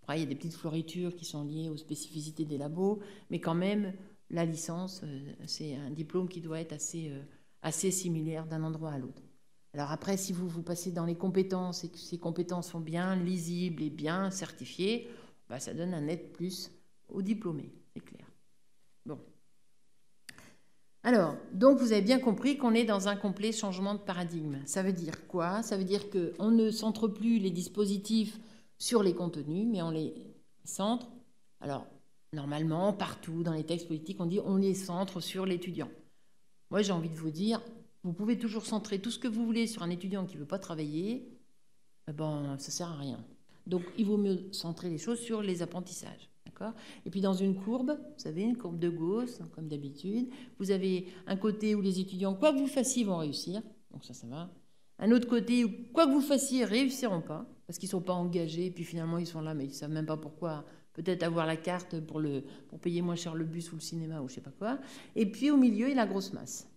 Après, il y a des petites floritures qui sont liées aux spécificités des labos, mais quand même, la licence, c'est un diplôme qui doit être assez similaire d'un endroit à l'autre. Alors après, si vous passez dans les compétences et que ces compétences sont bien lisibles et bien certifiées, bah, ça donne un net plus aux diplômés, c'est clair. Bon. Alors, donc vous avez bien compris qu'on est dans un complet changement de paradigme. Ça veut dire quoi ? Ça veut dire qu'on ne centre plus les dispositifs sur les contenus, mais on les centre. Alors, normalement, partout dans les textes politiques, on dit on les centre sur l'étudiant. Moi, j'ai envie de vous dire, vous pouvez toujours centrer tout ce que vous voulez sur un étudiant qui ne veut pas travailler, ça ne sert à rien. Donc, il vaut mieux centrer les choses sur les apprentissages. D'accord ? Et puis, dans une courbe, vous savez, une courbe de Gauss, comme d'habitude, vous avez un côté où les étudiants, quoi que vous fassiez, vont réussir. Donc, ça va. Un autre côté où, quoi que vous fassiez, réussiront pas, parce qu'ils ne sont pas engagés, et puis finalement, ils sont là, mais ils ne savent même pas pourquoi. Peut-être avoir la carte pour payer moins cher le bus ou le cinéma ou je ne sais pas quoi. Et puis, au milieu, il y a la grosse masse.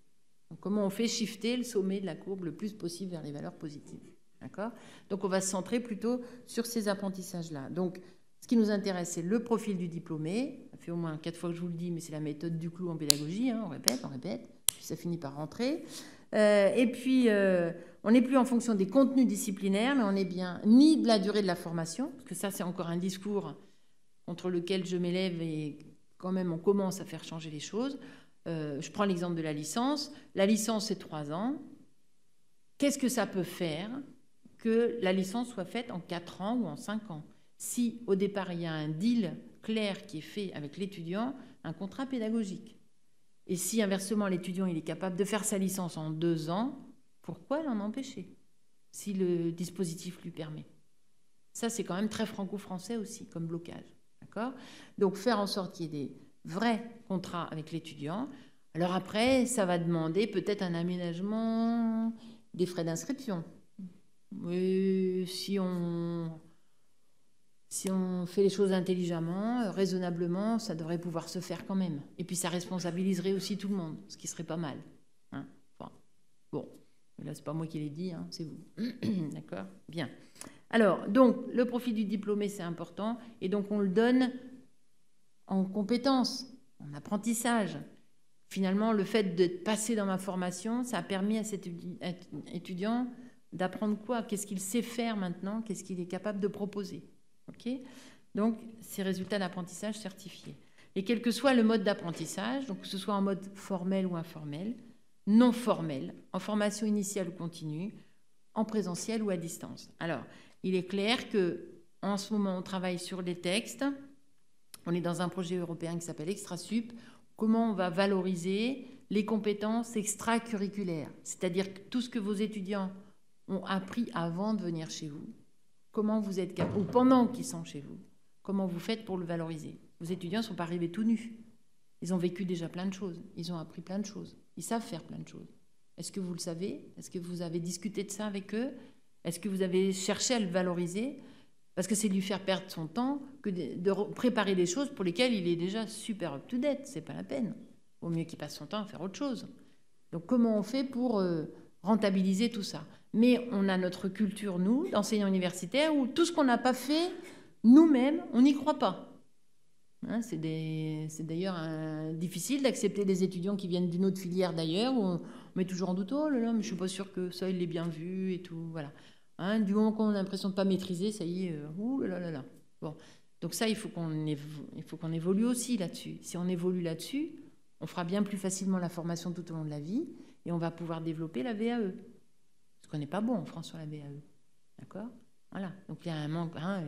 Donc, comment on fait shifter le sommet de la courbe le plus possible vers les valeurs positives. D'accord ? Donc, on va se centrer plutôt sur ces apprentissages-là. Donc, ce qui nous intéresse, c'est le profil du diplômé. Ça fait au moins 4 fois que je vous le dis, mais c'est la méthode du clou en pédagogie. Hein, on répète, puis ça finit par rentrer. Et puis, on n'est plus en fonction des contenus disciplinaires, mais on n'est bien ni de la durée de la formation, parce que ça, c'est encore un discours contre lequel je m'élève et quand même, on commence à faire changer les choses. Je prends l'exemple de la licence. La licence, c'est 3 ans. Qu'est-ce que ça peut faire que la licence soit faite en 4 ans ou en 5 ans. Si, au départ, il y a un deal clair qui est fait avec l'étudiant, un contrat pédagogique. Et si, inversement, l'étudiant il est capable de faire sa licence en 2 ans, pourquoi l'en empêcher, si le dispositif lui permet ? Ça, c'est quand même très franco-français aussi, comme blocage. D'accord ? Donc, faire en sorte qu'il y ait des vrais contrats avec l'étudiant. Alors après, ça va demander peut-être un aménagement des frais d'inscription. Mais si on fait les choses intelligemment, raisonnablement, ça devrait pouvoir se faire quand même. Et puis ça responsabiliserait aussi tout le monde, ce qui serait pas mal. Hein, enfin, bon, là c'est pas moi qui l'ai dit, hein, c'est vous. D'accord ? Bien. Alors, donc, le profil du diplômé, c'est important. Et donc, on le donne en compétences, en apprentissage. Finalement, le fait de passer dans ma formation, ça a permis à cet étudiant d'apprendre quoi ? Qu'est-ce qu'il sait faire maintenant ? Qu'est-ce qu'il est capable de proposer ? Okay ? Donc, ces résultats d'apprentissage certifiés. Et quel que soit le mode d'apprentissage, donc que ce soit en mode formel ou informel, non formel, en formation initiale ou continue, en présentiel ou à distance. Alors, il est clair que en ce moment, on travaille sur des textes. On est dans un projet européen qui s'appelle ExtraSup. Comment on va valoriser les compétences extracurriculaires, c'est-à-dire tout ce que vos étudiants ont appris avant de venir chez vous. Comment vous êtes capable, ou pendant qu'ils sont chez vous, comment vous faites pour le valoriser ? Vos étudiants ne sont pas arrivés tout nus. Ils ont vécu déjà plein de choses. Ils ont appris plein de choses. Ils savent faire plein de choses. Est-ce que vous le savez ? Est-ce que vous avez discuté de ça avec eux ? Est-ce que vous avez cherché à le valoriser ? Parce que c'est lui faire perdre son temps que de préparer des choses pour lesquelles il est déjà super up-to-date. C'est pas la peine. Au mieux qu'il passe son temps à faire autre chose. Donc comment on fait pour rentabiliser tout ça ? Mais on a notre culture, nous, d'enseignants universitaires, où tout ce qu'on n'a pas fait nous-mêmes, on n'y croit pas. Hein, c'est d'ailleurs difficile d'accepter des étudiants qui viennent d'une autre filière d'ailleurs, où on met toujours en doute, oh là là, mais je ne suis pas sûre que ça, il l'ait bien vu et tout. Voilà. Hein, du moment qu'on a l'impression de ne pas maîtriser, ça y est, ouh là là là. Bon. Donc ça, il faut qu'on évolue aussi là-dessus. Si on évolue là-dessus, on fera bien plus facilement la formation tout au long de la vie et on va pouvoir développer la VAE. Parce qu'on n'est pas bon en France sur la VAE. D'accord ? Voilà. Donc il y a un manque. Hein,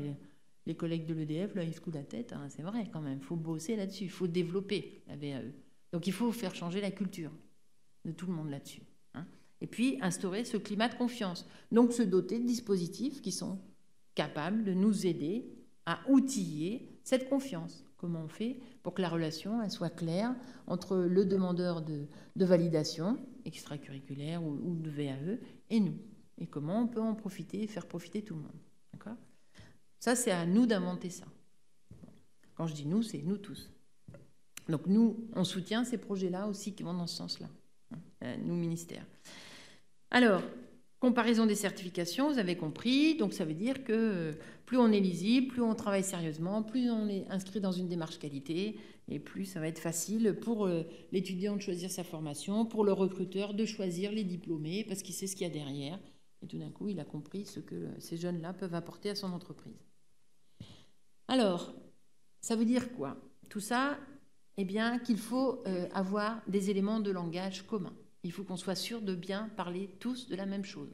les collègues de l'EDF, là, ils se coupent la tête. Hein, c'est vrai quand même. Il faut bosser là-dessus. Il faut développer la VAE. Donc il faut faire changer la culture de tout le monde là-dessus. Hein. Et puis instaurer ce climat de confiance. Donc se doter de dispositifs qui sont capables de nous aider à outiller cette confiance. Comment on fait pour que la relation elle soit claire entre le demandeur de validation extracurriculaire ou de VAE et nous. Et comment on peut en profiter et faire profiter tout le monde. D'accord ? Ça, c'est à nous d'inventer ça. Quand je dis nous, c'est nous tous. Donc nous, on soutient ces projets-là aussi qui vont dans ce sens-là, nous, ministère. Alors, comparaison des certifications, vous avez compris. Donc ça veut dire que plus on est lisible, plus on travaille sérieusement, plus on est inscrit dans une démarche qualité, et plus ça va être facile pour l'étudiant de choisir sa formation, pour le recruteur de choisir les diplômés, parce qu'il sait ce qu'il y a derrière. Et tout d'un coup, il a compris ce que ces jeunes-là peuvent apporter à son entreprise. Alors, ça veut dire quoi ? Tout ça, eh bien, qu'il faut avoir des éléments de langage communs. Il faut qu'on soit sûr de bien parler tous de la même chose.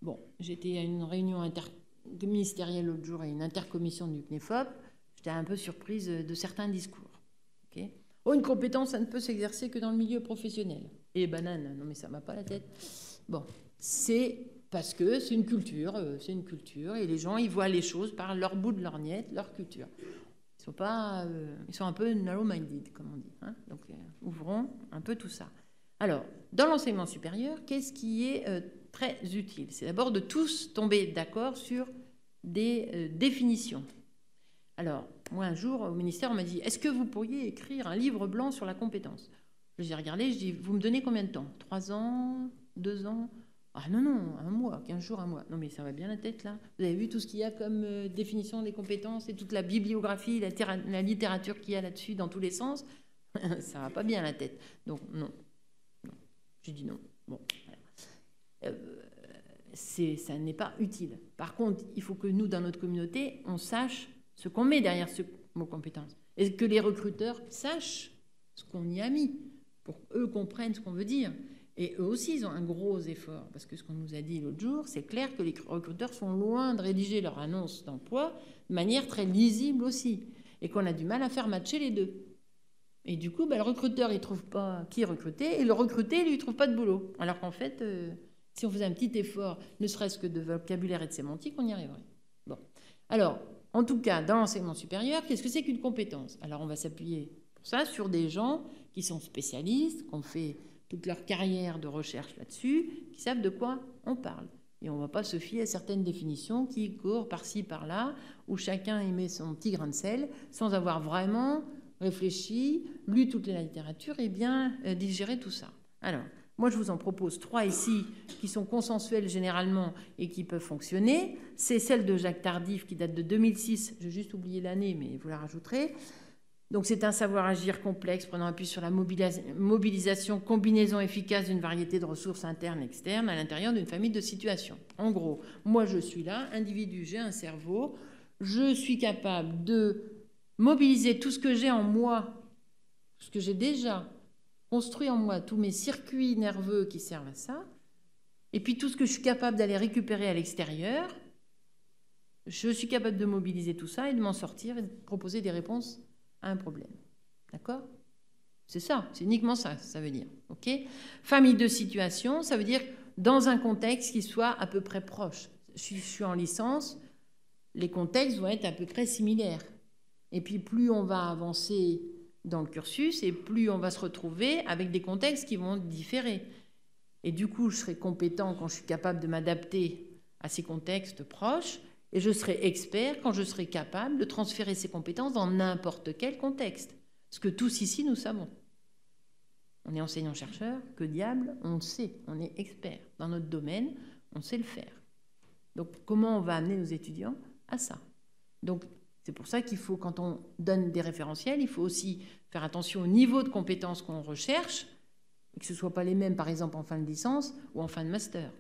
Bon, j'étais à une réunion interministérielle l'autre jour et une intercommission du CNEFOP. J'étais un peu surprise de certains discours. Okay ? Oh, une compétence, ça ne peut s'exercer que dans le milieu professionnel. Et banane, non mais ça ne m'a pas la tête. Bon, c'est parce que c'est une culture, et les gens, ils voient les choses par leur bout de lorgnette, leur culture. Ils sont un peu narrow-minded, comme on dit. Hein. Donc, ouvrons un peu tout ça. Alors, dans l'enseignement supérieur, qu'est-ce qui est très utile ? C'est d'abord de tous tomber d'accord sur des définitions. Alors, moi, un jour, au ministère, on m'a dit « Est-ce que vous pourriez écrire un livre blanc sur la compétence ?» J'ai regardé, je dis « Vous me donnez combien de temps ? 3 ans ? 2 ans ? » Ah non, 1 mois, 15 jours, 1 mois. Non, mais ça va bien la tête, là. Vous avez vu tout ce qu'il y a comme définition des compétences et toute la bibliographie, la littérature qu'il y a là-dessus dans tous les sens. Ça va pas bien la tête. Donc, non. J'ai dit non. Bon, voilà. Ça n'est pas utile. Par contre, il faut que nous, dans notre communauté, on sache ce qu'on met derrière ce mot compétence. Et que les recruteurs sachent ce qu'on y a mis, pour qu'eux comprennent ce qu'on veut dire. Et eux aussi, ils ont un gros effort. Parce que ce qu'on nous a dit l'autre jour, c'est clair que les recruteurs sont loin de rédiger leur annonce d'emploi de manière très lisible aussi. Et qu'on a du mal à faire matcher les deux. Et du coup, le recruteur, il ne trouve pas qui recruter, et le recruté, lui, il ne trouve pas de boulot. Alors qu'en fait, si on faisait un petit effort, ne serait-ce que de vocabulaire et de sémantique, on y arriverait. Bon. Alors, en tout cas, dans l'enseignement supérieur, qu'est-ce que c'est qu'une compétence ? Alors, on va s'appuyer pour ça sur des gens qui sont spécialistes, qui ont fait toute leur carrière de recherche là-dessus, qui savent de quoi on parle. Et on ne va pas se fier à certaines définitions qui courent par-ci, par-là, où chacun y met son petit grain de sel, sans avoir vraiment réfléchi, lu toute la littérature et bien digéré tout ça. Alors, moi, je vous en propose 3 ici, qui sont consensuelles généralement et qui peuvent fonctionner. C'est celle de Jacques Tardif, qui date de 2006. J'ai juste oublié l'année, mais vous la rajouterez. Donc, c'est un savoir-agir complexe, prenant appui sur la mobilisation, combinaison efficace d'une variété de ressources internes et externes à l'intérieur d'une famille de situations. En gros, moi, je suis là, individu, j'ai un cerveau, je suis capable de mobiliser tout ce que j'ai en moi, ce que j'ai déjà construit en moi, tous mes circuits nerveux qui servent à ça, et puis tout ce que je suis capable d'aller récupérer à l'extérieur, je suis capable de mobiliser tout ça et de m'en sortir et de proposer des réponses à un problème. D'accord ? C'est ça, c'est uniquement ça, ça veut dire. Ok ? Famille de situation, ça veut dire dans un contexte qui soit à peu près proche. Je suis en licence, les contextes vont être à peu près similaires. Et puis plus on va avancer dans le cursus et plus on va se retrouver avec des contextes qui vont différer. Et du coup, je serai compétent quand je suis capable de m'adapter à ces contextes proches et je serai expert quand je serai capable de transférer ces compétences dans n'importe quel contexte. Ce que tous ici, nous savons. On est enseignant-chercheur, que diable, on le sait, on est expert. Dans notre domaine, on sait le faire. Donc, comment on va amener nos étudiants à ça ? Donc, c'est pour ça qu'il faut, quand on donne des référentiels, il faut aussi faire attention au niveau de compétences qu'on recherche, et que ce ne soit pas les mêmes, par exemple, en fin de licence ou en fin de master.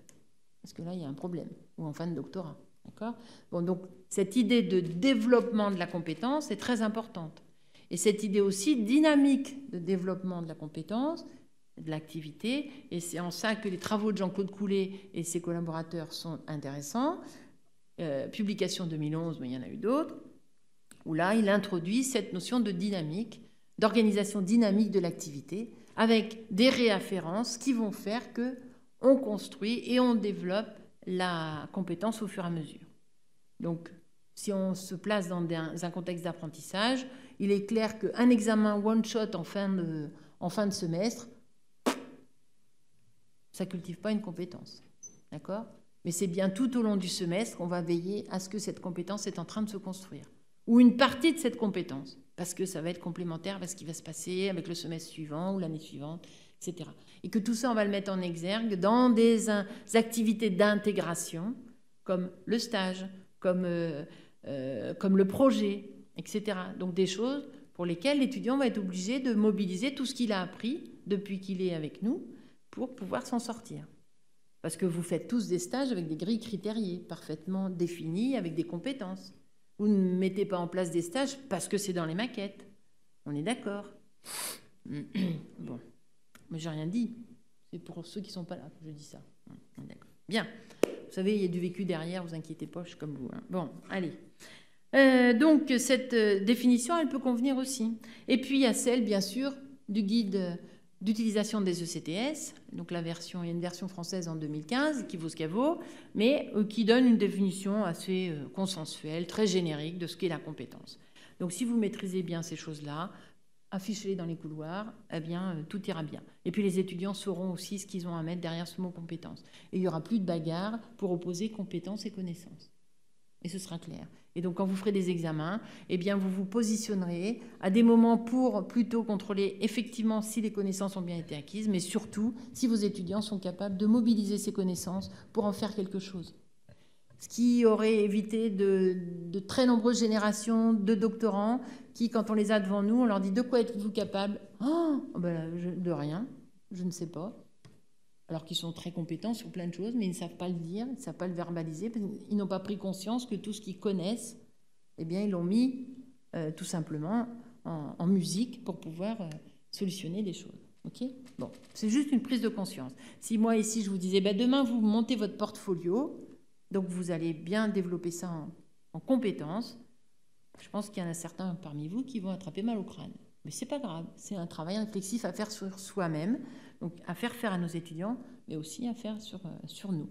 Parce que là, il y a un problème. Ou en fin de doctorat. D'accord ? Bon, donc, cette idée de développement de la compétence est très importante. Et cette idée aussi dynamique de développement de la compétence, de l'activité, et c'est en ça que les travaux de Jean-Claude Coulet et ses collaborateurs sont intéressants. Publication 2011, mais il y en a eu d'autres, où là, il introduit cette notion de dynamique, d'organisation dynamique de l'activité, avec des réafférences qui vont faire qu'on construit et on développe la compétence au fur et à mesure. Donc, si on se place dans un contexte d'apprentissage, il est clair qu'un examen one-shot en fin de semestre, ça ne cultive pas une compétence. D'accord ? Mais c'est bien tout au long du semestre qu'on va veiller à ce que cette compétence est en train de se construire. Ou une partie de cette compétence, parce que ça va être complémentaire à ce qui va se passer avec le semestre suivant ou l'année suivante, etc. Et que tout ça, on va le mettre en exergue dans des activités d'intégration, comme le stage, comme le projet, etc. Donc des choses pour lesquelles l'étudiant va être obligé de mobiliser tout ce qu'il a appris depuis qu'il est avec nous pour pouvoir s'en sortir. Parce que vous faites tous des stages avec des grilles critériées, parfaitement définies, avec des compétences. Vous ne mettez pas en place des stages parce que c'est dans les maquettes. On est d'accord. Bon, mais j'ai rien dit. C'est pour ceux qui ne sont pas là que je dis ça. D'accord. Bien. Vous savez, il y a du vécu derrière, vous inquiétez pas, je suis comme vous. Hein. Bon, allez. Donc, cette définition, elle peut convenir aussi. Et puis, il y a celle, bien sûr, du guide d'utilisation des ECTS. Donc, il y a une version française en 2015 qui vaut ce qu'elle vaut, mais qui donne une définition assez consensuelle, très générique de ce qu'est la compétence. Donc, si vous maîtrisez bien ces choses-là, affichez-les dans les couloirs, eh bien, tout ira bien. Et puis, les étudiants sauront aussi ce qu'ils ont à mettre derrière ce mot compétence. Et il n'y aura plus de bagarre pour opposer compétences et connaissances. Et ce sera clair. Et donc, quand vous ferez des examens, eh bien, vous vous positionnerez à des moments pour plutôt contrôler effectivement si les connaissances ont bien été acquises, mais surtout si vos étudiants sont capables de mobiliser ces connaissances pour en faire quelque chose. Ce qui aurait évité de très nombreuses générations de doctorants qui, quand on les a devant nous, on leur dit « De quoi êtes-vous capable ?»« De rien, je ne sais pas. » Alors qu'ils sont très compétents sur plein de choses, mais ils ne savent pas le dire, ils ne savent pas le verbaliser, parce qu'ils n'ont pas pris conscience que tout ce qu'ils connaissent, eh bien, ils l'ont mis tout simplement en musique pour pouvoir solutionner des choses. Okay ? Bon, c'est juste une prise de conscience. Si moi, ici, je vous disais, demain, vous montez votre portfolio, donc vous allez bien développer ça en compétences, je pense qu'il y en a certains parmi vous qui vont attraper mal au crâne. Mais ce n'est pas grave, c'est un travail réflexif à faire sur soi-même, donc à faire à nos étudiants, mais aussi à faire sur nous.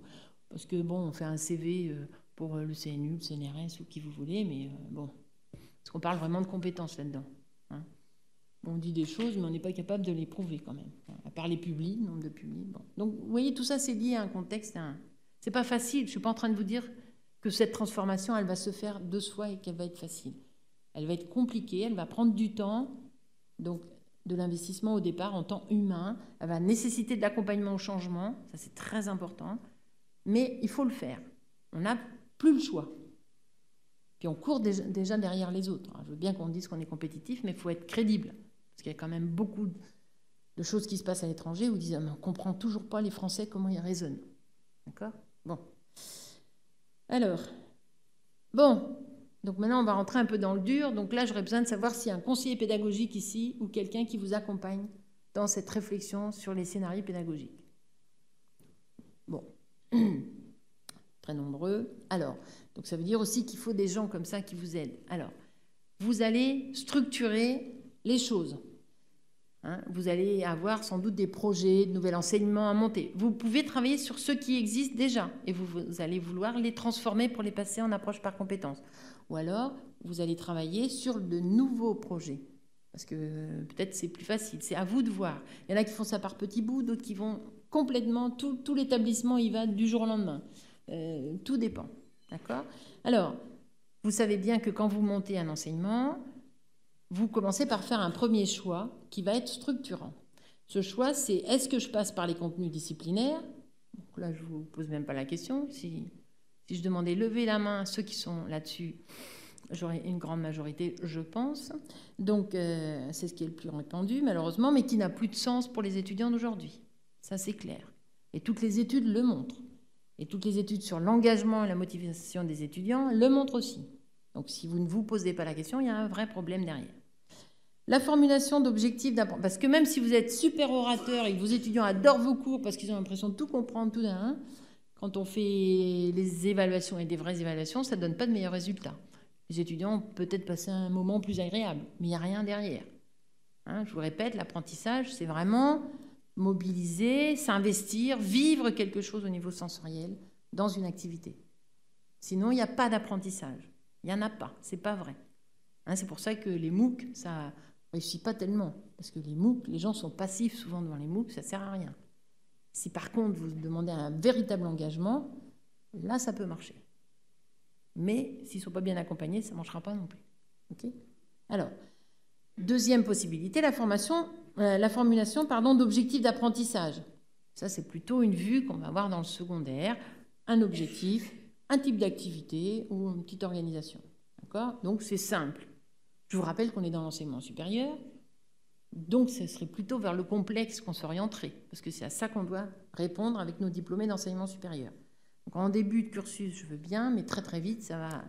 Parce que bon, on fait un CV pour le CNU, le CNRS ou qui vous voulez, mais bon, est-ce qu'on parle vraiment de compétences là-dedans, hein ? On dit des choses, mais on n'est pas capable de les prouver quand même. part les publis, nombre de publis. Bon. Donc, vous voyez, tout ça, c'est lié à un contexte. C'est pas facile. Je ne suis pas en train de vous dire que cette transformation, elle va se faire de soi et qu'elle va être facile. Elle va être compliquée, elle va prendre du temps, donc de l'investissement au départ en temps humain. Elle va nécessiter de l'accompagnement au changement, ça c'est très important. Mais il faut le faire. On n'a plus le choix. Puis on court déjà derrière les autres. Je veux bien qu'on dise qu'on est compétitif, mais il faut être crédible. Parce qu'il y a quand même beaucoup de choses qui se passent à l'étranger où ils disent « on ne comprend toujours pas les Français, comment ils raisonnent ». D'accord ? Bon. Alors, bon, donc maintenant on va rentrer un peu dans le dur. Donc là, j'aurais besoin de savoir s'il y a un conseiller pédagogique ici ou quelqu'un qui vous accompagne dans cette réflexion sur les scénarios pédagogiques. Bon. Très nombreux. Alors, donc ça veut dire aussi qu'il faut des gens comme ça qui vous aident. Alors, vous allez structurer les choses. Hein, vous allez avoir sans doute des projets, de nouvel enseignement à monter. Vous pouvez travailler sur ceux qui existent déjà et vous allez vouloir les transformer pour les passer en approche par compétences. Ou alors, vous allez travailler sur de nouveaux projets. Parce que peut-être c'est plus facile. C'est à vous de voir. Il y en a qui font ça par petits bouts, d'autres qui vont complètement, tout l'établissement y va du jour au lendemain. Tout dépend. D'accord ? Alors, vous savez bien que quand vous montez un enseignement, vous commencez par faire un premier choix qui va être structurant. Ce choix, c'est est-ce que je passe par les contenus disciplinaires ? Donc là, je ne vous pose même pas la question. Si je demandais lever la main, ceux qui sont là-dessus, j'aurais une grande majorité, je pense. Donc, c'est ce qui est le plus répandu, malheureusement, mais qui n'a plus de sens pour les étudiants d'aujourd'hui. Ça, c'est clair. Et toutes les études le montrent. Et toutes les études sur l'engagement et la motivation des étudiants le montrent aussi. Donc, si vous ne vous posez pas la question, il y a un vrai problème derrière. La formulation d'objectifs d'apprentissage. Parce que même si vous êtes super orateur et que vos étudiants adorent vos cours parce qu'ils ont l'impression de tout comprendre tout d'un, quand on fait les évaluations et des vraies évaluations, ça ne donne pas de meilleurs résultats. Les étudiants ont peut-être passé un moment plus agréable, mais il n'y a rien derrière. Hein, je vous répète, l'apprentissage, c'est vraiment mobiliser, s'investir, vivre quelque chose au niveau sensoriel dans une activité. Sinon, il n'y a pas d'apprentissage. Il n'y en a pas, c'est pas vrai. Hein, c'est pour ça que les MOOC, ça ne réussit pas tellement. Parce que les MOOC, les gens sont passifs souvent devant les MOOC, ça ne sert à rien. Si par contre vous demandez un véritable engagement, là ça peut marcher. Mais s'ils ne sont pas bien accompagnés, ça ne marchera pas non plus. Okay ? Alors, deuxième possibilité, la formulation d'objectifs d'apprentissage. Ça, c'est plutôt une vue qu'on va avoir dans le secondaire, un objectif, un type d'activité ou une petite organisation. D'accord ? Donc, c'est simple. Je vous rappelle qu'on est dans l'enseignement supérieur, donc ce serait plutôt vers le complexe qu'on s'orienterait, parce que c'est à ça qu'on doit répondre avec nos diplômés d'enseignement supérieur. Donc, en début de cursus, je veux bien, mais très très vite, ça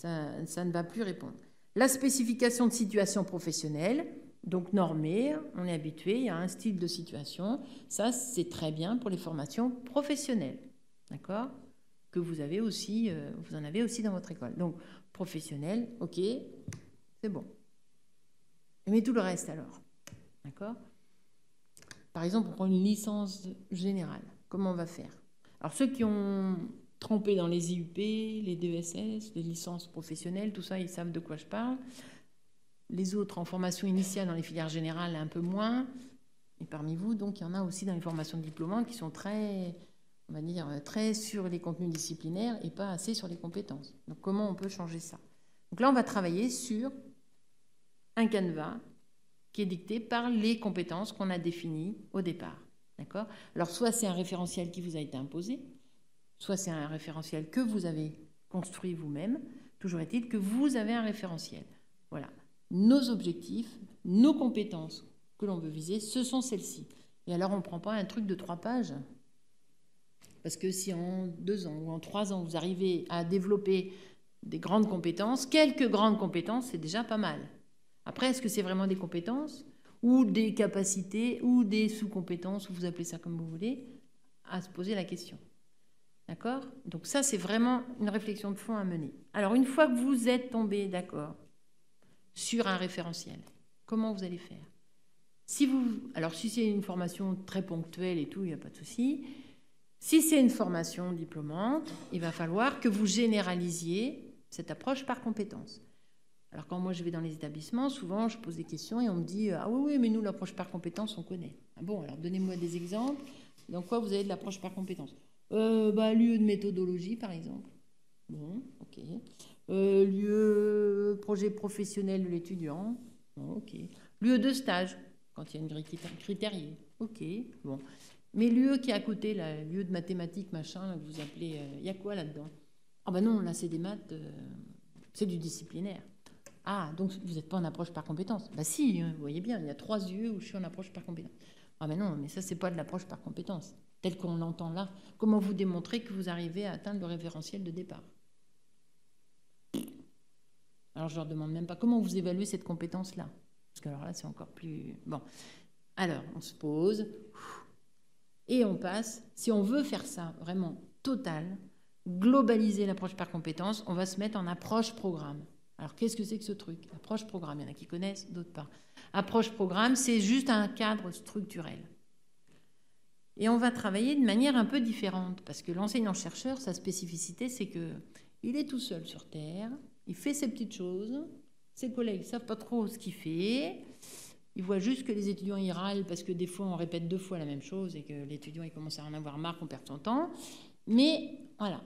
ne va plus répondre. La spécification de situation professionnelle, donc normée, on est habitué, il y a un style de situation. Ça, c'est très bien pour les formations professionnelles, d'accord ? Que vous avez aussi, vous en avez aussi dans votre école. Donc, professionnel, ok, c'est bon. Mais tout le reste alors, d'accord ? Par exemple, on prend une licence générale. Comment on va faire ? Alors, ceux qui ont trempé dans les IUP, les DESS, les licences professionnelles, tout ça, ils savent de quoi je parle. Les autres en formation initiale dans les filières générales, un peu moins. Et parmi vous, donc, il y en a aussi dans les formations diplômantes qui sont très, on va dire, très sur les contenus disciplinaires et pas assez sur les compétences. Donc, comment on peut changer ça ? Donc là, on va travailler sur un canevas qui est dicté par les compétences qu'on a définies au départ. D'accord ? Alors, soit c'est un référentiel qui vous a été imposé, soit c'est un référentiel que vous avez construit vous-même. Toujours est-il que vous avez un référentiel. Voilà. Nos objectifs, nos compétences que l'on veut viser, ce sont celles-ci. Et alors, on ne prend pas un truc de 3 pages. Parce que si en 2 ans ou en 3 ans, vous arrivez à développer des grandes compétences, quelques grandes compétences, c'est déjà pas mal. Après, est-ce que c'est vraiment des compétences ou des capacités ou des sous-compétences, ou vous appelez ça comme vous voulez, à se poser la question. D'accord ? Donc ça, c'est vraiment une réflexion de fond à mener. Alors, une fois que vous êtes tombé d'accord sur un référentiel, comment vous allez faire ? Alors, si c'est une formation très ponctuelle et tout, il n'y a pas de souci. Si c'est une formation diplômante, il va falloir que vous généralisiez cette approche par compétences. Alors quand moi je vais dans les établissements, souvent je pose des questions et on me dit « Ah oui, mais nous, l'approche par compétence, on connaît. » Ah bon, alors donnez-moi des exemples. Dans quoi vous avez de l'approche par compétence? Lieu de méthodologie, par exemple. Bon, ok. Lieu projet professionnel de l'étudiant. Bon, ok. Lieu de stage, quand il y a une grille critériée. Ok, bon. Mais lieu qui est à côté, là, lieu de mathématiques, machin, là, que vous appelez, il y a quoi là-dedans? Ah ben non, là c'est des maths, c'est du disciplinaire. Ah, donc vous n'êtes pas en approche par compétence? Bah si, vous voyez bien, il y a 3 lieux où je suis en approche par compétence. Ah mais non, mais ça c'est pas de l'approche par compétence, tel qu'on l'entend là. Comment vous démontrez que vous arrivez à atteindre le référentiel de départ? Alors je leur demande même pas comment vous évaluez cette compétence-là. Parce que alors là c'est encore plus... Bon, alors on se pose et on passe. Si on veut faire ça vraiment total, globaliser l'approche par compétence, on va se mettre en approche programme. Alors, qu'est-ce que c'est que ce truc? Approche programme, il y en a qui connaissent, d'autres pas. Approche programme, c'est juste un cadre structurel. Et on va travailler de manière un peu différente, parce que l'enseignant-chercheur, sa spécificité, c'est qu'il est tout seul sur Terre, il fait ses petites choses, ses collègues ne savent pas trop ce qu'il fait, il voit juste que les étudiants y râlent, parce que des fois, on répète 2 fois la même chose, et que l'étudiant, il commence à en avoir marre, qu'on perd son temps. Mais, voilà,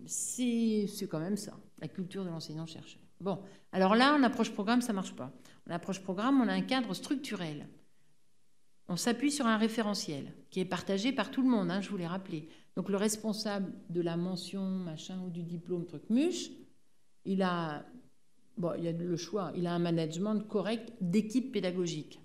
c'est quand même ça, la culture de l'enseignant-chercheur. Bon, alors là, en approche programme, ça ne marche pas. En approche programme, on a un cadre structurel. On s'appuie sur un référentiel qui est partagé par tout le monde, je vous l'ai rappelé. Donc le responsable de la mention, machin, ou du diplôme, truc muche, il a le choix, il a un management correct d'équipe pédagogique.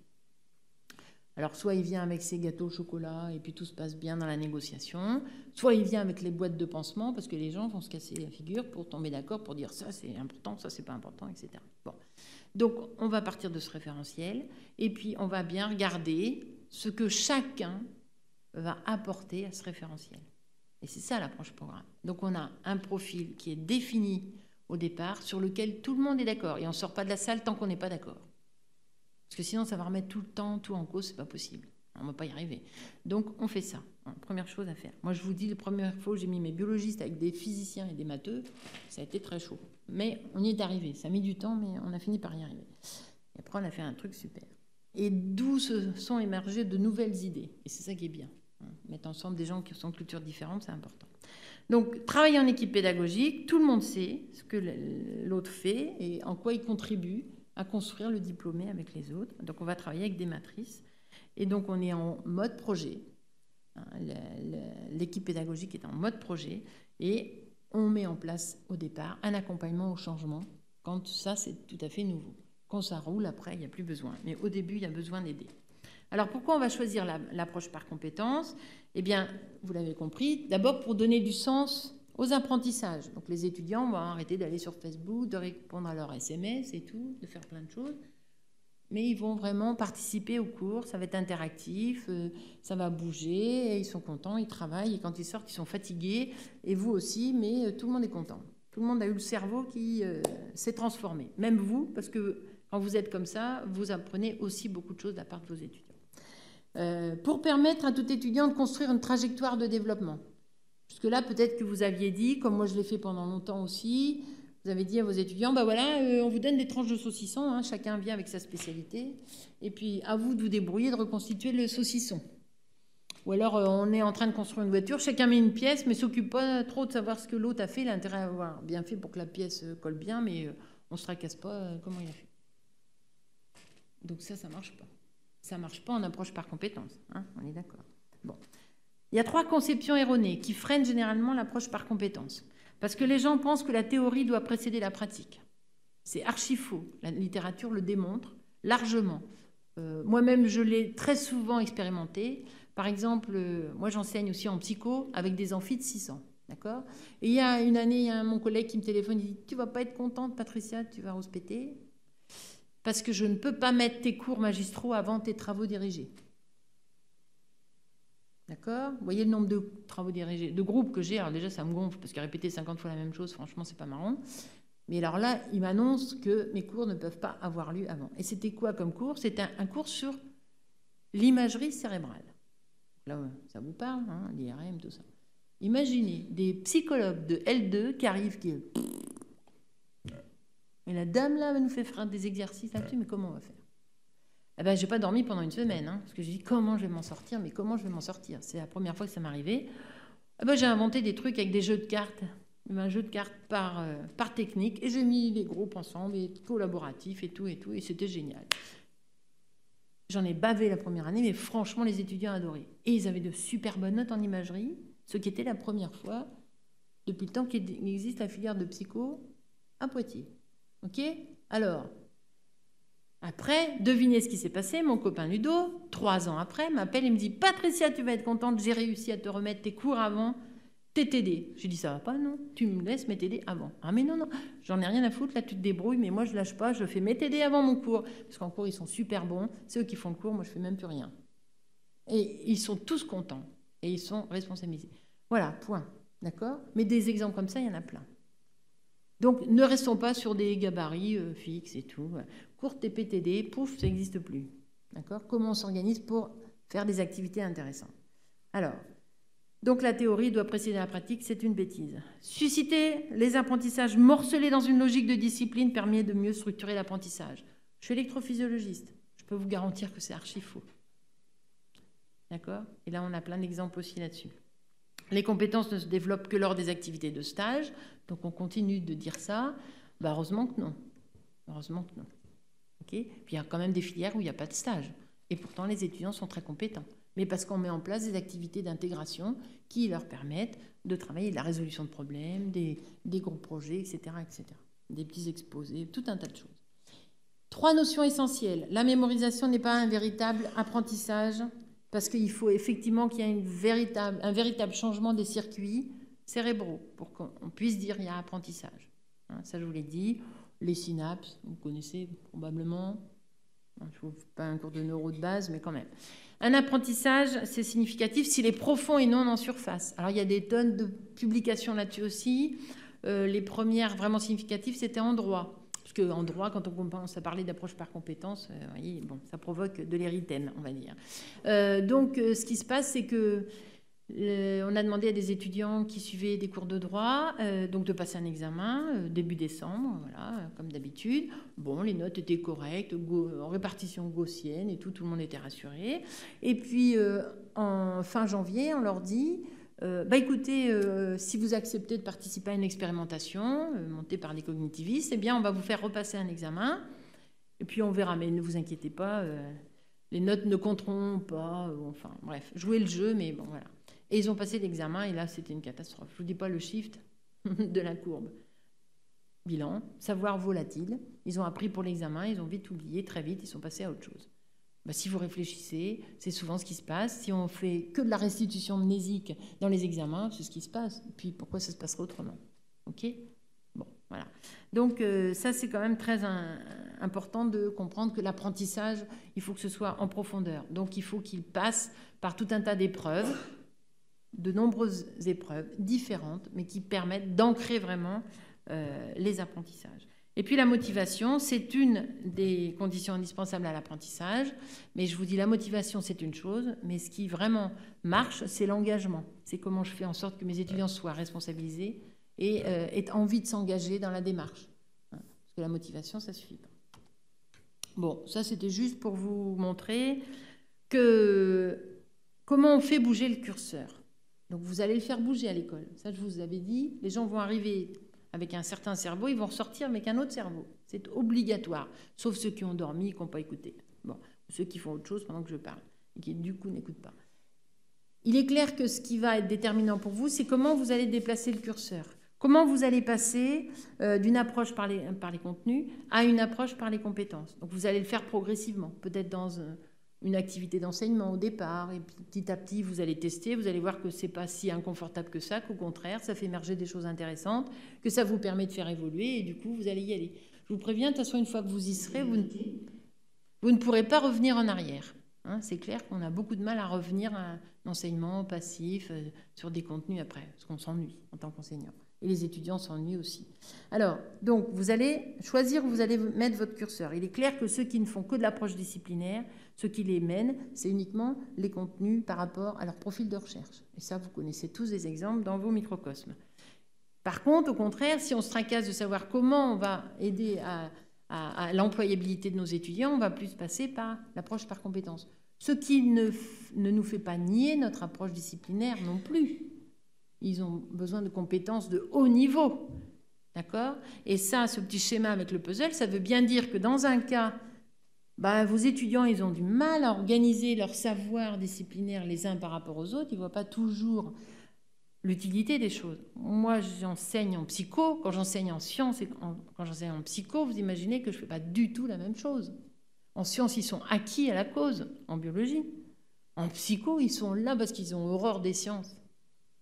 Alors, soit il vient avec ses gâteaux au chocolat et puis tout se passe bien dans la négociation, soit il vient avec les boîtes de pansement parce que les gens vont se casser la figure pour tomber d'accord, pour dire ça c'est important, ça c'est pas important, etc. Bon. Donc, on va partir de ce référentiel et puis on va bien regarder ce que chacun va apporter à ce référentiel. Et c'est ça l'approche programme. Donc, on a un profil qui est défini au départ sur lequel tout le monde est d'accord et on ne sort pas de la salle tant qu'on n'est pas d'accord. Parce que sinon, ça va remettre tout le temps, tout en cause, c'est pas possible. On ne va pas y arriver. Donc, on fait ça. Première chose à faire. Moi, je vous dis, la première fois où j'ai mis mes biologistes avec des physiciens et des matheux, ça a été très chaud. Mais on y est arrivé. Ça a mis du temps, mais on a fini par y arriver. Et après, on a fait un truc super. Et d'où se sont émergées de nouvelles idées. Et c'est ça qui est bien. Mettre ensemble des gens qui sont de cultures différentes, c'est important. Donc, travailler en équipe pédagogique, tout le monde sait ce que l'autre fait et en quoi il contribue à construire le diplômé avec les autres. Donc, on va travailler avec des matrices. Et donc, on est en mode projet. L'équipe pédagogique est en mode projet. Et on met en place, au départ, un accompagnement au changement. Quand ça, c'est tout à fait nouveau. Quand ça roule, après, il n'y a plus besoin. Mais au début, il y a besoin d'aider. Alors, pourquoi on va choisir l'approche par compétences? Eh bien, vous l'avez compris, d'abord pour donner du sens aux apprentissages. Donc les étudiants vont arrêter d'aller sur Facebook, de répondre à leurs SMS et tout, de faire plein de choses. Mais ils vont vraiment participer au cours, ça va être interactif, ça va bouger, et ils sont contents, ils travaillent, et quand ils sortent, ils sont fatigués, et vous aussi, mais tout le monde est content. Tout le monde a eu le cerveau qui s'est transformé. Même vous, parce que quand vous êtes comme ça, vous apprenez aussi beaucoup de choses de la part de vos étudiants. Pour permettre à tout étudiant de construire une trajectoire de développement. Parce que là, peut-être que vous aviez dit, comme moi je l'ai fait pendant longtemps aussi, vous avez dit à vos étudiants, on vous donne des tranches de saucisson, chacun vient avec sa spécialité, et puis à vous de vous débrouiller de reconstituer le saucisson. Ou alors on est en train de construire une voiture, chacun met une pièce, mais ne s'occupe pas trop de savoir ce que l'autre a fait, il a intérêt à avoir bien fait pour que la pièce colle bien, mais on ne se tracasse pas comment il a fait. Donc ça ne marche pas. Ça ne marche pas en approche par compétence, on est d'accord. Bon. Il y a 3 conceptions erronées qui freinent généralement l'approche par compétence. Parce que les gens pensent que la théorie doit précéder la pratique. C'est archi faux. La littérature le démontre largement. Moi-même, je l'ai très souvent expérimenté. Par exemple, moi, j'enseigne aussi en psycho avec des amphis de 600. D'accord ? Et il y a une année, il y a mon collègue qui me téléphone, il dit « Tu ne vas pas être contente, Patricia, tu vas rouspéter, parce que je ne peux pas mettre tes cours magistraux avant tes travaux dirigés. » D'accord? Vous voyez le nombre de travaux dirigés, de groupes que j'ai. Alors déjà, ça me gonfle parce que répéter 50 fois la même chose, franchement, c'est pas marrant. Mais alors là, il m'annonce que mes cours ne peuvent pas avoir lieu avant. Et c'était quoi comme cours? C'était un cours sur l'imagerie cérébrale. Là, ça vous parle, l'IRM, tout ça. Imaginez des psychologues de L2 qui arrivent, qui... Et la dame, là, nous fait faire des exercices là-dessus, mais comment on va faire? Eh ben, j'ai pas dormi pendant une semaine, hein, parce que j'ai dit, comment je vais m'en sortir? Mais comment je vais m'en sortir? C'est la première fois que ça m'arrivait. Eh ben, j'ai inventé des trucs avec des jeux de cartes. Un jeu de cartes par technique, et j'ai mis les groupes ensemble, et collaboratifs, et tout, et c'était génial. J'en ai bavé la première année, mais franchement, les étudiants adoraient. Et ils avaient de super bonnes notes en imagerie, ce qui était la première fois depuis le temps qu'il existe la filière de psycho à Poitiers. Ok? Alors, après, devinez ce qui s'est passé. Mon copain Ludo, 3 ans après, m'appelle et me dit « Patricia, tu vas être contente, j'ai réussi à te remettre tes cours avant tes TD. » J'ai dit « Ça va pas, non? Tu me laisses mes TD avant. » « Ah mais non, j'en ai rien à foutre, là tu te débrouilles, mais moi je lâche pas, je fais mes TD avant mon cours. » Parce qu'en cours, ils sont super bons, c'est eux qui font le cours, moi je fais même plus rien. Et ils sont tous contents, et ils sont responsabilisés. Voilà, point. D'accord? Mais des exemples comme ça, il y en a plein. Donc, ne restons pas sur des gabarits fixes et tout. Cours TPTD, pouf, ça n'existe plus. D'accord? Comment on s'organise pour faire des activités intéressantes? Alors, donc la théorie doit précéder la pratique, c'est une bêtise. Susciter les apprentissages morcelés dans une logique de discipline permet de mieux structurer l'apprentissage. Je suis électrophysiologiste, je peux vous garantir que c'est archi faux. D'accord? Et là, on a plein d'exemples aussi là-dessus. Les compétences ne se développent que lors des activités de stage, donc on continue de dire ça. Bah, heureusement que non. Heureusement que non. Okay? Puis il y a quand même des filières où il n'y a pas de stage. Et pourtant, les étudiants sont très compétents. Mais parce qu'on met en place des activités d'intégration qui leur permettent de travailler de la résolution de problèmes, des gros projets, etc., etc. Des petits exposés, tout un tas de choses. 3 notions essentielles. La mémorisation n'est pas un véritable apprentissage, parce qu'il faut effectivement qu'il y ait un véritable changement des circuits cérébraux pour qu'on puisse dire qu'il y a apprentissage. Hein, ça, je vous l'ai dit. Les synapses, vous connaissez probablement. Je ne vous fais pas un cours de neuro de base, mais quand même. Un apprentissage, c'est significatif s'il est profond et non en surface. Alors, il y a des tonnes de publications là-dessus aussi. Les premières vraiment significatives, c'était en droit. Parce qu'en droit, quand on commence à parler d'approche par compétence, voyez, bon, ça provoque de l'érythème, on va dire. Donc, ce qui se passe, c'est que on a demandé à des étudiants qui suivaient des cours de droit donc de passer un examen début décembre, voilà, comme d'habitude. Bon, les notes étaient correctes, en répartition gaussienne et tout le monde était rassuré. Et puis, en fin janvier, on leur dit... écoutez, si vous acceptez de participer à une expérimentation montée par les cognitivistes, eh bien, on va vous faire repasser un examen et puis on verra. Mais ne vous inquiétez pas, les notes ne compteront pas. Enfin, bref, jouez le jeu, mais bon, voilà. Et ils ont passé l'examen et là, c'était une catastrophe. Je vous dis pas le shift de la courbe. Bilan, savoir volatile. Ils ont appris pour l'examen, ils ont vite oublié, très vite, ils sont passés à autre chose. Si vous réfléchissez, c'est souvent ce qui se passe. Si on fait que de la restitution mnésique dans les examens, c'est ce qui se passe. Et puis, pourquoi ça se passerait autrement? OK? Bon, voilà. Donc, ça, c'est quand même très important de comprendre que l'apprentissage, il faut que ce soit en profondeur. Donc, il faut qu'il passe par tout un tas d'épreuves, de nombreuses épreuves différentes, mais qui permettent d'ancrer vraiment les apprentissages. Et puis la motivation, c'est une des conditions indispensables à l'apprentissage. Mais je vous dis, la motivation, c'est une chose. Mais ce qui vraiment marche, c'est l'engagement. C'est comment je fais en sorte que mes étudiants soient responsabilisés et aient envie de s'engager dans la démarche. Parce que la motivation, ça ne suffit pas. Bon, ça, c'était juste pour vous montrer comment on fait bouger le curseur. Donc, vous allez le faire bouger à l'école. Ça, je vous avais dit. Les gens vont arriver... avec un certain cerveau, ils vont ressortir avec un autre cerveau. C'est obligatoire, sauf ceux qui ont dormi et qui n'ont pas écouté. Bon, ceux qui font autre chose pendant que je parle et qui, du coup, n'écoutent pas. Il est clair que ce qui va être déterminant pour vous, c'est comment vous allez déplacer le curseur. Comment vous allez passer d'une approche par les contenus à une approche par les compétences. Donc, vous allez le faire progressivement, peut-être dans une activité d'enseignement au départ, et petit à petit, vous allez tester, vous allez voir que ce n'est pas si inconfortable que ça, qu'au contraire, ça fait émerger des choses intéressantes, que ça vous permet de faire évoluer, et du coup, vous allez y aller. Je vous préviens, de toute façon, une fois que vous y serez, vous ne pourrez pas revenir en arrière. Hein, c'est clair qu'on a beaucoup de mal à revenir à un enseignement passif sur des contenus après, parce qu'on s'ennuie en tant qu'enseignant. Et les étudiants s'ennuient aussi. Alors, donc, vous allez choisir où vous allez mettre votre curseur. Il est clair que ceux qui ne font que de l'approche disciplinaire, ceux qui les mènent, c'est uniquement les contenus par rapport à leur profil de recherche. Et ça, vous connaissez tous des exemples dans vos microcosmes. Par contre, au contraire, si on se tracasse de savoir comment on va aider à l'employabilité de nos étudiants, on va plus passer par l'approche par compétences. Ce qui ne nous fait pas nier notre approche disciplinaire non plus. Ils ont besoin de compétences de haut niveau. D'accord? Et ça, ce petit schéma avec le puzzle, ça veut bien dire que dans un cas, vos étudiants, ils ont du mal à organiser leur savoir disciplinaire les uns par rapport aux autres. Ils ne voient pas toujours l'utilité des choses. Moi, j'enseigne en psycho. Quand j'enseigne en sciences et quand j'enseigne en psycho, vous imaginez que je ne fais pas du tout la même chose. En sciences, ils sont acquis à la cause. En biologie. En psycho, ils sont là parce qu'ils ont horreur des sciences.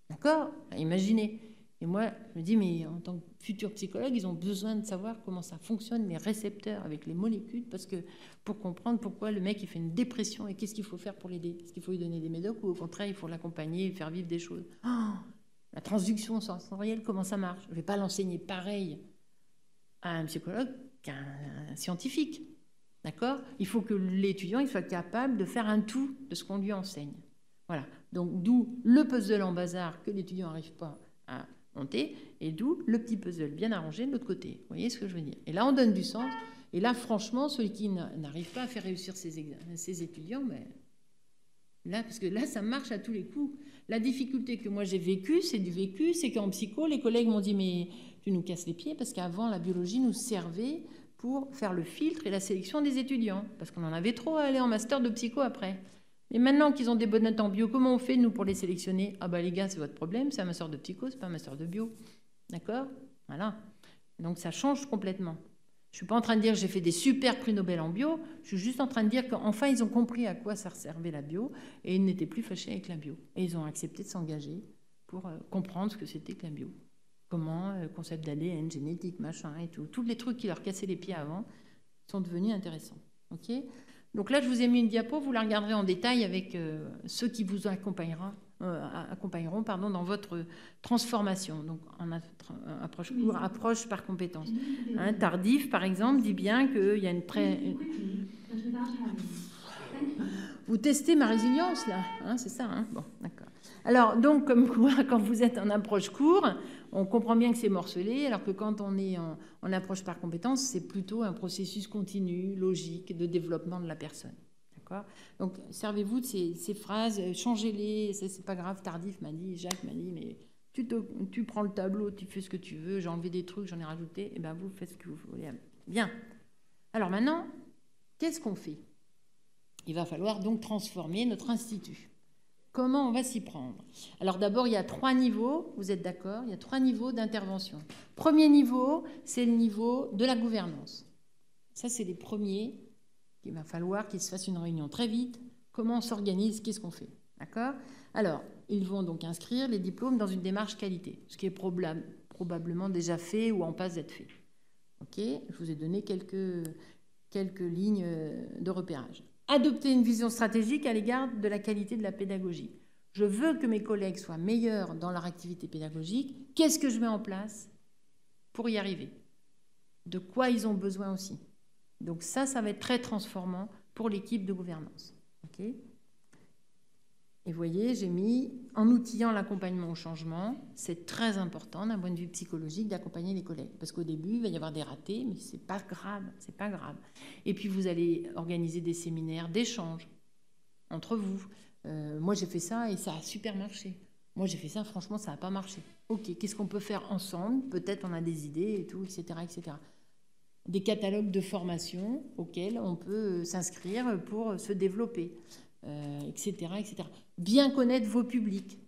D'accord? Imaginez. Et moi, je me dis, mais en tant que futur psychologue, ils ont besoin de savoir comment ça fonctionne, les récepteurs avec les molécules, parce que pour comprendre pourquoi le mec il fait une dépression et qu'est-ce qu'il faut faire pour l'aider. Est-ce qu'il faut lui donner des médocs ou au contraire, il faut l'accompagner et faire vivre des choses. La transduction sensorielle, comment ça marche? Je ne vais pas l'enseigner pareil à un psychologue qu'à un scientifique. D'accord? Il faut que l'étudiant il soit capable de faire un tout de ce qu'on lui enseigne. Voilà. Donc, d'où le puzzle en bazar que l'étudiant n'arrive pas à monter, et d'où le petit puzzle bien arrangé de l'autre côté. Vous voyez ce que je veux dire? Et là, on donne du sens. Et là, franchement, celui qui n'arrive pas à faire réussir ses étudiants, là, parce que là, ça marche à tous les coups. La difficulté que moi j'ai vécue, c'est qu'en psycho, les collègues m'ont dit, mais tu nous casses les pieds, parce qu'avant, la biologie nous servait pour faire le filtre et la sélection des étudiants, parce qu'on en avait trop à aller en master de psycho après. Et maintenant qu'ils ont des bonnes notes en bio, comment on fait, nous, pour les sélectionner? Ah les gars, c'est votre problème, c'est un master de psycho, c'est pas un master de bio. D'accord? Voilà. Donc ça change complètement. Je ne suis pas en train de dire que j'ai fait des super prix Nobel en bio, je suis juste en train de dire qu'enfin, ils ont compris à quoi ça servait la bio, et ils n'étaient plus fâchés avec la bio. Et ils ont accepté de s'engager pour comprendre ce que c'était que la bio. Comment, concept d'ADN, génétique, machin et tout. Tous les trucs qui leur cassaient les pieds avant sont devenus intéressants. Ok ? Donc là, je vous ai mis une diapo, vous la regarderez en détail avec ceux qui vous accompagneront dans votre transformation. Donc, en approche court, approche par compétence. Tardif, par exemple, dit bien qu'il y a une très... Vous testez ma résilience, là, c'est ça, Bon, d'accord. Alors, donc, comme quoi, quand vous êtes en approche court, on comprend bien que c'est morcelé, alors que quand on est en approche par compétence, c'est plutôt un processus continu, logique, de développement de la personne. D'accord ? Donc, servez-vous de ces phrases, changez-les, c'est pas grave, Tardif m'a dit, Jacques m'a dit, mais tu prends le tableau, tu fais ce que tu veux, j'ai enlevé des trucs, j'en ai rajouté, et bien vous faites ce que vous voulez. Bien. Alors maintenant, qu'est-ce qu'on fait ? Il va falloir donc transformer notre institut. Comment on va s'y prendre? Alors d'abord, il y a 3 niveaux, vous êtes d'accord? Il y a 3 niveaux d'intervention. Premier niveau, c'est le niveau de la gouvernance. Ça, c'est les premiers. Il va falloir qu'il se fasse une réunion très vite. Comment on s'organise? Qu'est-ce qu'on fait? D'accord? Alors, ils vont donc inscrire les diplômes dans une démarche qualité, ce qui est probablement déjà fait ou en passe d'être fait. Ok? Je vous ai donné quelques lignes de repérage. Adopter une vision stratégique à l'égard de la qualité de la pédagogie. Je veux que mes collègues soient meilleurs dans leur activité pédagogique. Qu'est-ce que je mets en place pour y arriver? De quoi ils ont besoin aussi? Donc ça va être très transformant pour l'équipe de gouvernance. Okay? Et vous voyez, j'ai mis en outillant l'accompagnement au changement. C'est très important d'un point de vue psychologique d'accompagner les collègues. Parce qu'au début, il va y avoir des ratés, mais c'est pas grave, c'est pas grave. Et puis vous allez organiser des séminaires d'échange entre vous. Moi, j'ai fait ça et ça a super marché. Moi, j'ai fait ça, franchement, ça n'a pas marché. Ok, qu'est-ce qu'on peut faire ensemble? Peut-être on a des idées et tout, etc., etc. Des catalogues de formation auxquels on peut s'inscrire pour se développer. Etc., etc. Bien connaître vos publics.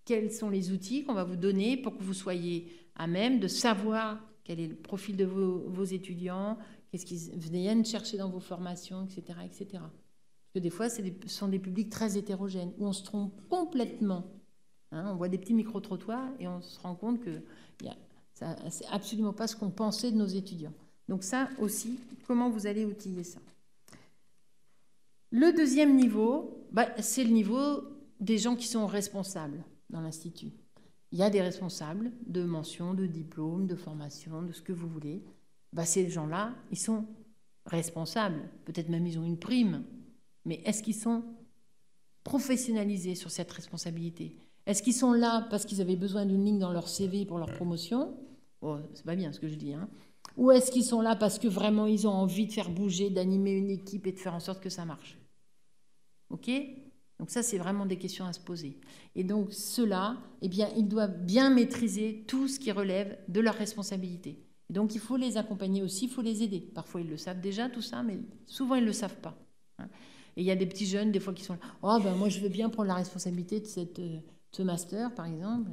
Quels sont les outils qu'on va vous donner pour que vous soyez à même de savoir quel est le profil de vos étudiants, qu'est-ce qu'ils viennent chercher dans vos formations, etc., etc. Parce que des fois, ce sont des publics très hétérogènes, où on se trompe complètement. On voit des petits micro-trottoirs et on se rend compte que c'est absolument pas ce qu'on pensait de nos étudiants. Donc ça aussi, comment vous allez outiller ça? Le deuxième niveau, c'est le niveau des gens qui sont responsables dans l'Institut. Il y a des responsables de mention, de diplôme, de formation, de ce que vous voulez. Ces gens-là, ils sont responsables. Peut-être même ils ont une prime. Mais est-ce qu'ils sont professionnalisés sur cette responsabilité? Est-ce qu'ils sont là parce qu'ils avaient besoin d'une ligne dans leur CV pour leur promotion? Oh, c'est pas bien ce que je dis, hein. Ou est-ce qu'ils sont là parce que vraiment ils ont envie de faire bouger, d'animer une équipe et de faire en sorte que ça marche? Ok? Donc ça, c'est vraiment des questions à se poser. Et donc ceux-là, eh bien, ils doivent bien maîtriser tout ce qui relève de leur responsabilité. Et donc il faut les accompagner aussi, il faut les aider. Parfois ils le savent déjà tout ça, mais souvent ils ne le savent pas, hein. Et il y a des petits jeunes des fois qui sont là, oh ben moi je veux bien prendre la responsabilité de ce master par exemple.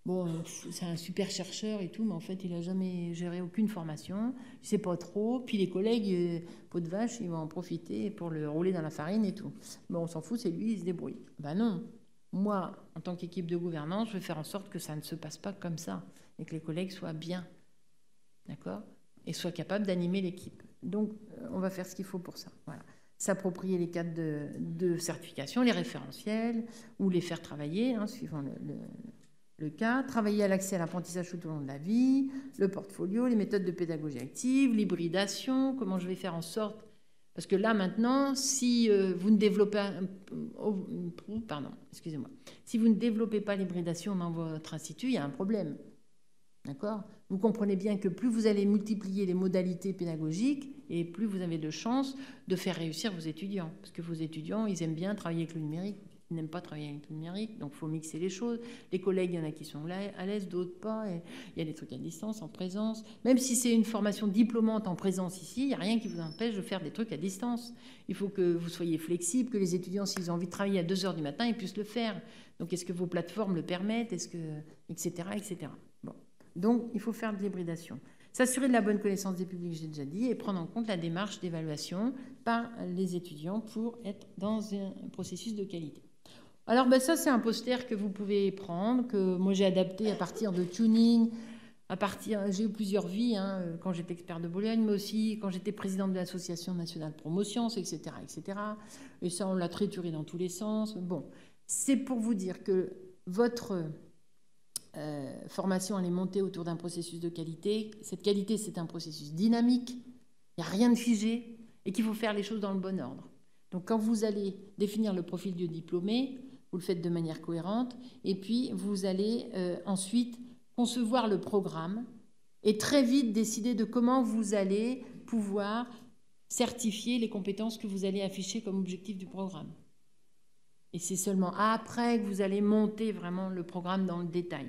Bon, c'est un super chercheur et tout, mais en fait, il n'a jamais géré aucune formation. Il ne sait pas trop. Puis les collègues, peau de vache, ils vont en profiter pour le rouler dans la farine et tout. Bon, on s'en fout, c'est lui, il se débrouille. Ben non. Moi, en tant qu'équipe de gouvernance, je vais faire en sorte que ça ne se passe pas comme ça et que les collègues soient bien, d'accord, et soient capables d'animer l'équipe. Donc, on va faire ce qu'il faut pour ça. Voilà. S'approprier les cadres de certification, les référentiels, ou les faire travailler, hein, suivant le cas, travailler à l'accès à l'apprentissage tout au long de la vie, le portfolio, les méthodes de pédagogie active, l'hybridation, comment je vais faire en sorte... Parce que là, maintenant, si vous ne développez... Si vous ne développez pas l'hybridation dans votre institut, il y a un problème. D'accord? Vous comprenez bien que plus vous allez multiplier les modalités pédagogiques et plus vous avez de chances de faire réussir vos étudiants. Parce que vos étudiants, ils aiment bien travailler avec le numérique. Ils n'aiment pas travailler avec le numérique, donc il faut mixer les choses. Les collègues, il y en a qui sont là à l'aise, d'autres pas. Et il y a des trucs à distance, en présence. Même si c'est une formation diplômante en présence ici, il n'y a rien qui vous empêche de faire des trucs à distance. Il faut que vous soyez flexible, que les étudiants, s'ils ont envie de travailler à 2h du matin, ils puissent le faire. Donc est-ce que vos plateformes le permettent, etc., etc. Bon. Donc il faut faire de l'hybridation. S'assurer de la bonne connaissance des publics, j'ai déjà dit, et prendre en compte la démarche d'évaluation par les étudiants pour être dans un processus de qualité. Alors ça, c'est un poster que vous pouvez prendre, que moi j'ai adapté à partir de tuning, j'ai eu plusieurs vies, hein, quand j'étais expert de Bologne, mais aussi quand j'étais présidente de l'Association nationale Promotion, etc., etc. Et ça, on l'a trituré dans tous les sens. Bon, c'est pour vous dire que votre formation, elle est montée autour d'un processus de qualité. Cette qualité, c'est un processus dynamique, il n'y a rien de figé, et qu'il faut faire les choses dans le bon ordre. Donc quand vous allez définir le profil du diplômé, vous le faites de manière cohérente, et puis vous allez ensuite concevoir le programme et très vite décider de comment vous allez pouvoir certifier les compétences que vous allez afficher comme objectif du programme. Et c'est seulement après que vous allez monter vraiment le programme dans le détail.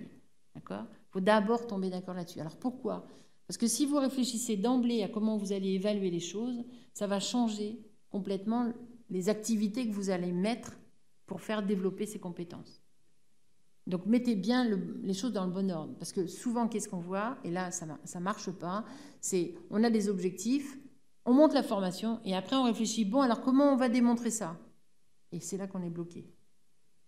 D'accord ? Il faut d'abord tomber d'accord là-dessus. Alors pourquoi ? Parce que si vous réfléchissez d'emblée à comment vous allez évaluer les choses, ça va changer complètement les activités que vous allez mettre pour faire développer ces compétences. Donc mettez bien les choses dans le bon ordre. Parce que souvent, qu'est-ce qu'on voit ? Et là, ça ne marche pas. C'est, on a des objectifs, on monte la formation, et après on réfléchit, bon, alors comment on va démontrer ça ? Et c'est là qu'on est bloqué.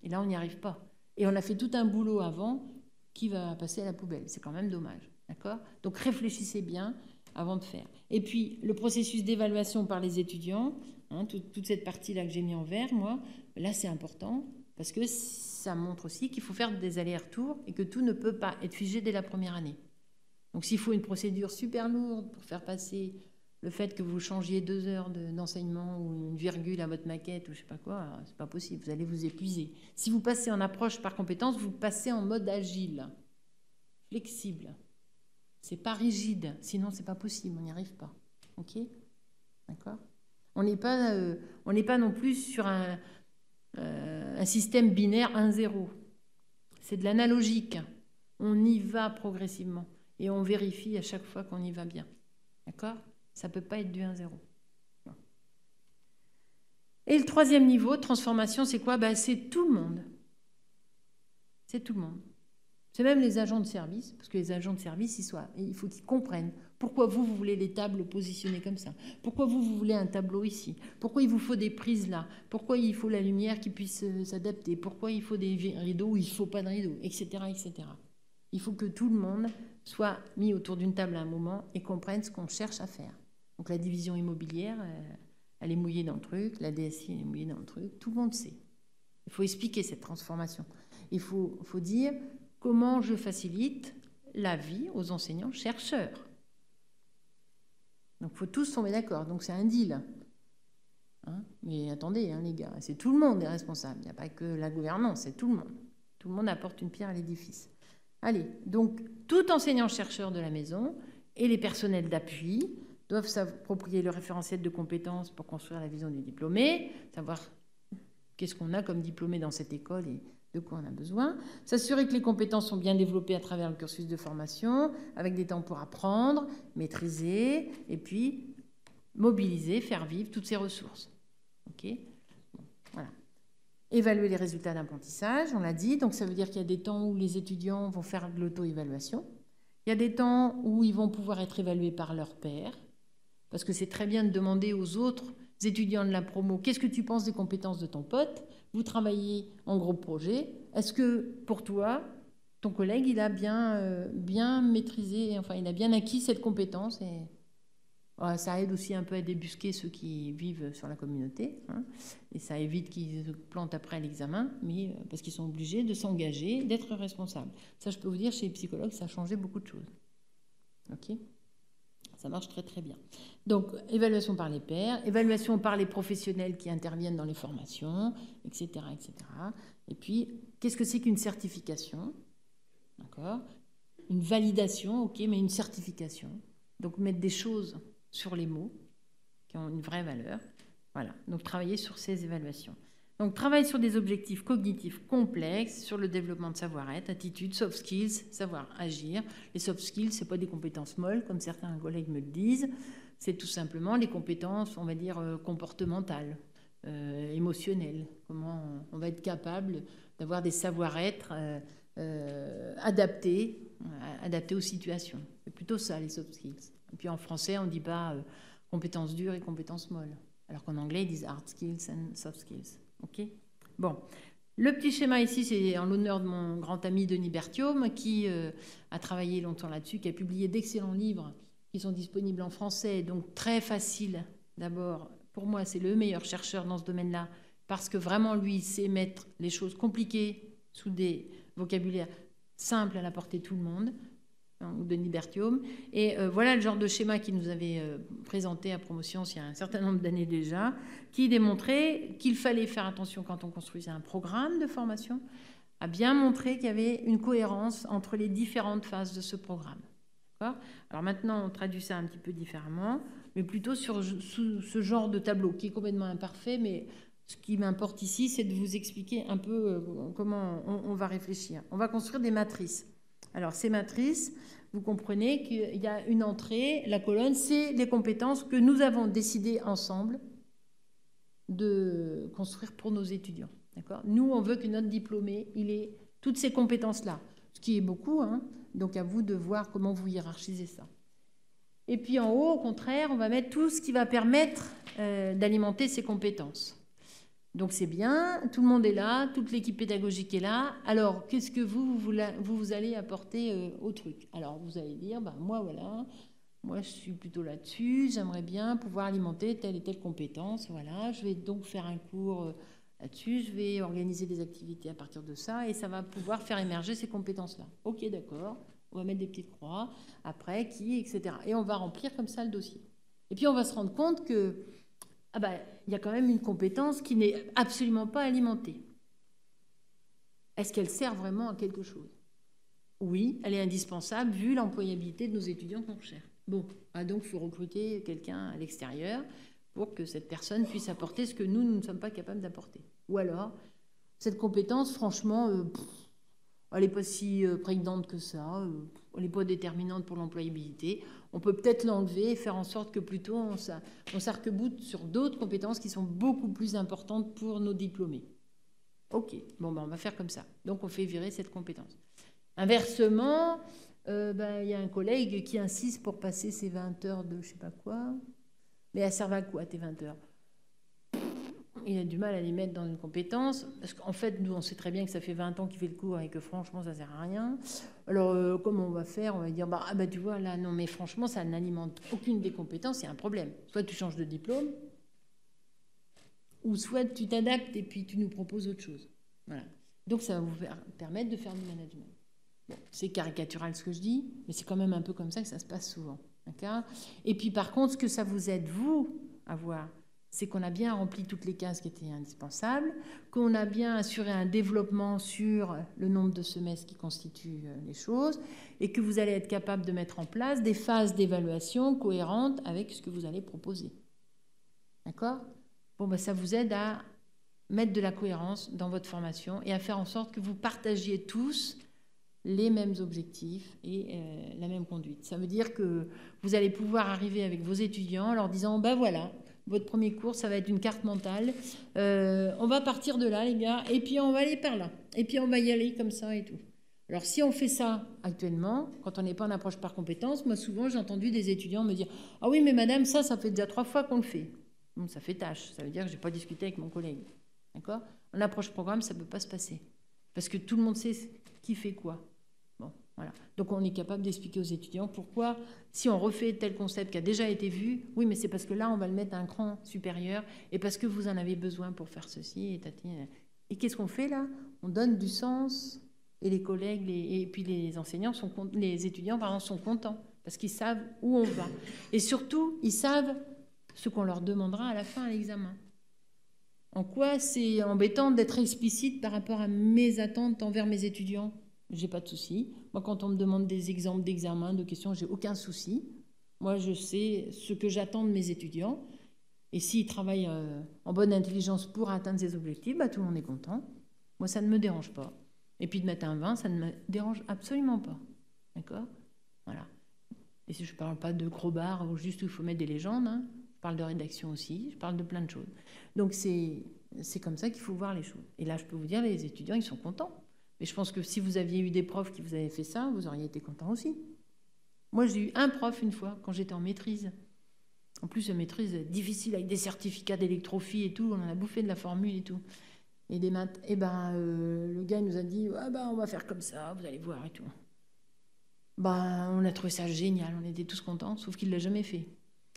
Et là, on n'y arrive pas. Et on a fait tout un boulot avant qui va passer à la poubelle. C'est quand même dommage. D'accord ? Donc réfléchissez bien avant de faire. Et puis, le processus d'évaluation par les étudiants, hein, toute cette partie-là que j'ai mis en vert, moi, là, c'est important parce que ça montre aussi qu'il faut faire des allers-retours et que tout ne peut pas être figé dès la première année. Donc, s'il faut une procédure super lourde pour faire passer le fait que vous changiez 2 heures d'enseignement ou une virgule à votre maquette ou je ne sais pas quoi, c'est pas possible, vous allez vous épuiser. Si vous passez en approche par compétence, vous passez en mode agile, flexible. C'est pas rigide, sinon c'est pas possible, on n'y arrive pas. Ok ? D'accord ? On n'est pas non plus sur un système binaire 1-0. C'est de l'analogique. On y va progressivement et on vérifie à chaque fois qu'on y va bien. D'accord ? Ça ne peut pas être du 1-0. Et le 3e niveau de transformation, c'est quoi ? C'est tout le monde. C'est tout le monde. C'est même les agents de service, parce que les agents de service, il faut qu'ils comprennent pourquoi vous voulez les tables positionnées comme ça, pourquoi vous voulez un tableau ici, pourquoi il vous faut des prises là, pourquoi il faut la lumière qui puisse s'adapter, pourquoi il faut des rideaux ou il ne faut pas de rideaux, etc., etc. Il faut que tout le monde soit mis autour d'une table à un moment et comprenne ce qu'on cherche à faire. Donc la division immobilière, elle est mouillée dans le truc, la DSI, elle est mouillée dans le truc, tout le monde sait. Il faut expliquer cette transformation. Il faut dire comment je facilite la vie aux enseignants-chercheurs. Donc il faut tous tomber d'accord, donc c'est un deal. Hein ? Mais attendez, hein, les gars, c'est tout le monde est responsable, il n'y a pas que la gouvernance, c'est tout le monde. Tout le monde apporte une pierre à l'édifice. Allez, donc tout enseignant-chercheur de la maison et les personnels d'appui doivent s'approprier le référentiel de compétences pour construire la vision du diplômé, savoir qu'est-ce qu'on a comme diplômé dans cette école et de quoi on a besoin. S'assurer que les compétences sont bien développées à travers le cursus de formation, avec des temps pour apprendre, maîtriser, et puis mobiliser, faire vivre toutes ces ressources. Ok ? Bon, voilà. Évaluer les résultats d'apprentissage, on l'a dit. Donc ça veut dire qu'il y a des temps où les étudiants vont faire de l'auto-évaluation. Il y a des temps où ils vont pouvoir être évalués par leurs pairs, parce que c'est très bien de demander aux autres étudiants de la promo, qu'est-ce que tu penses des compétences de ton pote? Vous travaillez en groupe projet. Est-ce que pour toi, ton collègue, il a bien maîtrisé, enfin, il a bien acquis cette compétence et voilà, ça aide aussi un peu à débusquer ceux qui vivent sur la communauté, hein, et ça évite qu'ils se plantent après l'examen, mais parce qu'ils sont obligés de s'engager, d'être responsables. Ça, je peux vous dire, chez les psychologues, ça a changé beaucoup de choses. Ok ? Ça marche très très bien. Donc, évaluation par les pairs, évaluation par les professionnels qui interviennent dans les formations, etc. etc. Et puis, qu'est-ce que c'est qu'une certification? D'accord? Une validation, ok, mais une certification. Donc, mettre des choses sur les mots qui ont une vraie valeur. Voilà, donc travailler sur ces évaluations. Donc, travailler sur des objectifs cognitifs complexes, sur le développement de savoir-être, attitude, soft skills, savoir agir. Les soft skills, ce n'est pas des compétences molles, comme certains collègues me le disent. C'est tout simplement les compétences, on va dire, comportementales, émotionnelles. Comment on va être capable d'avoir des savoir-être adaptés aux situations. C'est plutôt ça, les soft skills. Et puis en français, on ne dit pas compétences dures et compétences molles. Alors qu'en anglais, ils disent hard skills and soft skills. Ok ? Bon. Le petit schéma ici, c'est en l'honneur de mon grand ami Denis Berthiaume, qui a travaillé longtemps là-dessus, qui a publié d'excellents livres qui sont disponibles en français, donc très facile. D'abord, pour moi, c'est le meilleur chercheur dans ce domaine-là, parce que vraiment, lui, il sait mettre les choses compliquées sous des vocabulaires simples à la portée de tout le monde. Denis Berthiaume. Et voilà le genre de schéma qu'il nous avait présenté à Promotion il y a un certain nombre d'années déjà, qui démontrait qu'il fallait faire attention quand on construisait un programme de formation, à bien montrer qu'il y avait une cohérence entre les différentes phases de ce programme. D'accord ? Alors maintenant, on traduit ça un petit peu différemment, mais plutôt sur ce genre de tableau qui est complètement imparfait, mais ce qui m'importe ici, c'est de vous expliquer un peu comment on va réfléchir. On va construire des matrices. Alors, ces matrices, vous comprenez qu'il y a une entrée, la colonne, c'est les compétences que nous avons décidé ensemble de construire pour nos étudiants. D'accord ? Nous, on veut que notre diplômé, il ait toutes ces compétences-là, ce qui est beaucoup, hein, donc à vous de voir comment vous hiérarchisez ça. Et puis en haut, au contraire, on va mettre tout ce qui va permettre d'alimenter ces compétences. Donc c'est bien, tout le monde est là, toute l'équipe pédagogique est là. Alors, qu'est-ce que vous allez apporter au truc? Alors, vous allez dire, moi, voilà, moi, je suis plutôt là-dessus, j'aimerais bien pouvoir alimenter telle et telle compétence. Voilà, je vais donc faire un cours là-dessus, je vais organiser des activités à partir de ça, et ça va pouvoir faire émerger ces compétences-là. Ok, d'accord, on va mettre des petites croix, après, qui, etc. Et on va remplir comme ça le dossier. Et puis, on va se rendre compte que il y a quand même une compétence qui n'est absolument pas alimentée. Est-ce qu'elle sert vraiment à quelque chose? Oui, elle est indispensable vu l'employabilité de nos étudiants qu'on recherche. Bon, donc il faut recruter quelqu'un à l'extérieur pour que cette personne puisse apporter ce que nous ne sommes pas capables d'apporter. Ou alors, cette compétence, franchement, elle n'est pas si prégnante que ça, elle n'est pas déterminante pour l'employabilité. On peut peut-être l'enlever et faire en sorte que plutôt on s'arc-boute sur d'autres compétences qui sont beaucoup plus importantes pour nos diplômés. Ok, bon, on va faire comme ça. Donc on fait virer cette compétence. Inversement, y a un collègue qui insiste pour passer ses 20 heures de je sais pas quoi. Mais elles servent à quoi tes 20 heures? Il a du mal à les mettre dans une compétence, parce qu'en fait, nous, on sait très bien que ça fait 20 ans qu'il fait le cours et que franchement, ça ne sert à rien. Alors, comment on va faire? On va dire, tu vois, là, non, mais franchement, ça n'alimente aucune des compétences, il y a un problème. Soit tu changes de diplôme, ou soit tu t'adaptes et puis tu nous proposes autre chose. Voilà. Donc, ça va vous permettre de faire du management. Bon, c'est caricatural ce que je dis, mais c'est quand même un peu comme ça que ça se passe souvent. D'accord ? Et puis, par contre, ce que ça vous aide, vous, à voir, c'est qu'on a bien rempli toutes les cases qui étaient indispensables, qu'on a bien assuré un développement sur le nombre de semestres qui constituent les choses, et que vous allez être capable de mettre en place des phases d'évaluation cohérentes avec ce que vous allez proposer. D'accord ? Bon, ben, ça vous aide à mettre de la cohérence dans votre formation et à faire en sorte que vous partagiez tous les mêmes objectifs et la même conduite. Ça veut dire que vous allez pouvoir arriver avec vos étudiants en leur disant, ben voilà, votre premier cours, ça va être une carte mentale. On va partir de là, les gars, et puis on va aller par là. Et puis on va y aller comme ça et tout. Alors, si on fait ça actuellement, quand on n'est pas en approche par compétence, moi, souvent, j'ai entendu des étudiants me dire « Ah oui, mais madame, ça fait déjà 3 fois qu'on le fait. » Bon, ça fait tâche. Ça veut dire que je n'ai pas discuté avec mon collègue. D'accord ? En approche programme, ça ne peut pas se passer. Parce que tout le monde sait qui fait quoi. Bon, voilà. Donc, on est capable d'expliquer aux étudiants pourquoi, si on refait tel concept qui a déjà été vu, oui, mais c'est parce que là, on va le mettre à un cran supérieur et parce que vous en avez besoin pour faire ceci. Et qu'est-ce qu'on fait là ? On donne du sens et les collègues et puis les enseignants, les étudiants sont contents parce qu'ils savent où on va. Et surtout, ils savent ce qu'on leur demandera à la fin à l'examen. En quoi c'est embêtant d'être explicite par rapport à mes attentes envers mes étudiants ? J'ai pas de souci. Moi, quand on me demande des exemples d'examen, de questions, j'ai aucun souci. Moi, je sais ce que j'attends de mes étudiants. Et s'ils travaillent en bonne intelligence pour atteindre ces objectifs, bah, tout le monde est content. Moi, ça ne me dérange pas. Et puis de mettre un 20, ça ne me dérange absolument pas. D'accord ? Voilà. Et si je ne parle pas de gros bars ou juste où il faut mettre des légendes, hein, je parle de rédaction aussi, je parle de plein de choses. Donc c'est comme ça qu'il faut voir les choses. Et là, je peux vous dire, les étudiants, ils sont contents. Mais je pense que si vous aviez eu des profs qui vous avaient fait ça, vous auriez été contents aussi. Moi, j'ai eu un prof une fois, quand j'étais en maîtrise. En plus, une maîtrise difficile avec des certificats d'électrophie et tout, on en a bouffé de la formule et tout. Et des maths, le gars il nous a dit on va faire comme ça, vous allez voir et tout. On a trouvé ça génial, on était tous contents, sauf qu'il ne l'a jamais fait.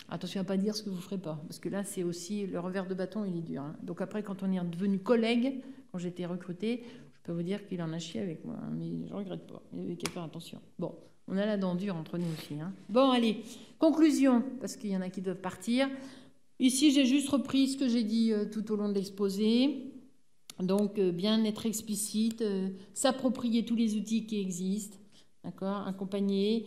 Attention à ne pas dire ce que vous ne ferez pas, parce que là c'est aussi le revers de bâton, il est dur. Hein. Donc après, quand on est devenu collègue, quand j'étais recrutée, je peux vous dire qu'il en a chié avec moi, hein, mais je ne regrette pas, il avait qu'à faire attention. Bon, on a la dent dure entre nous aussi. Hein. Bon, allez, conclusion, parce qu'il y en a qui doivent partir. Ici, j'ai juste repris ce que j'ai dit tout au long de l'exposé. Donc, bien être explicite, s'approprier tous les outils qui existent, d'accord, accompagner.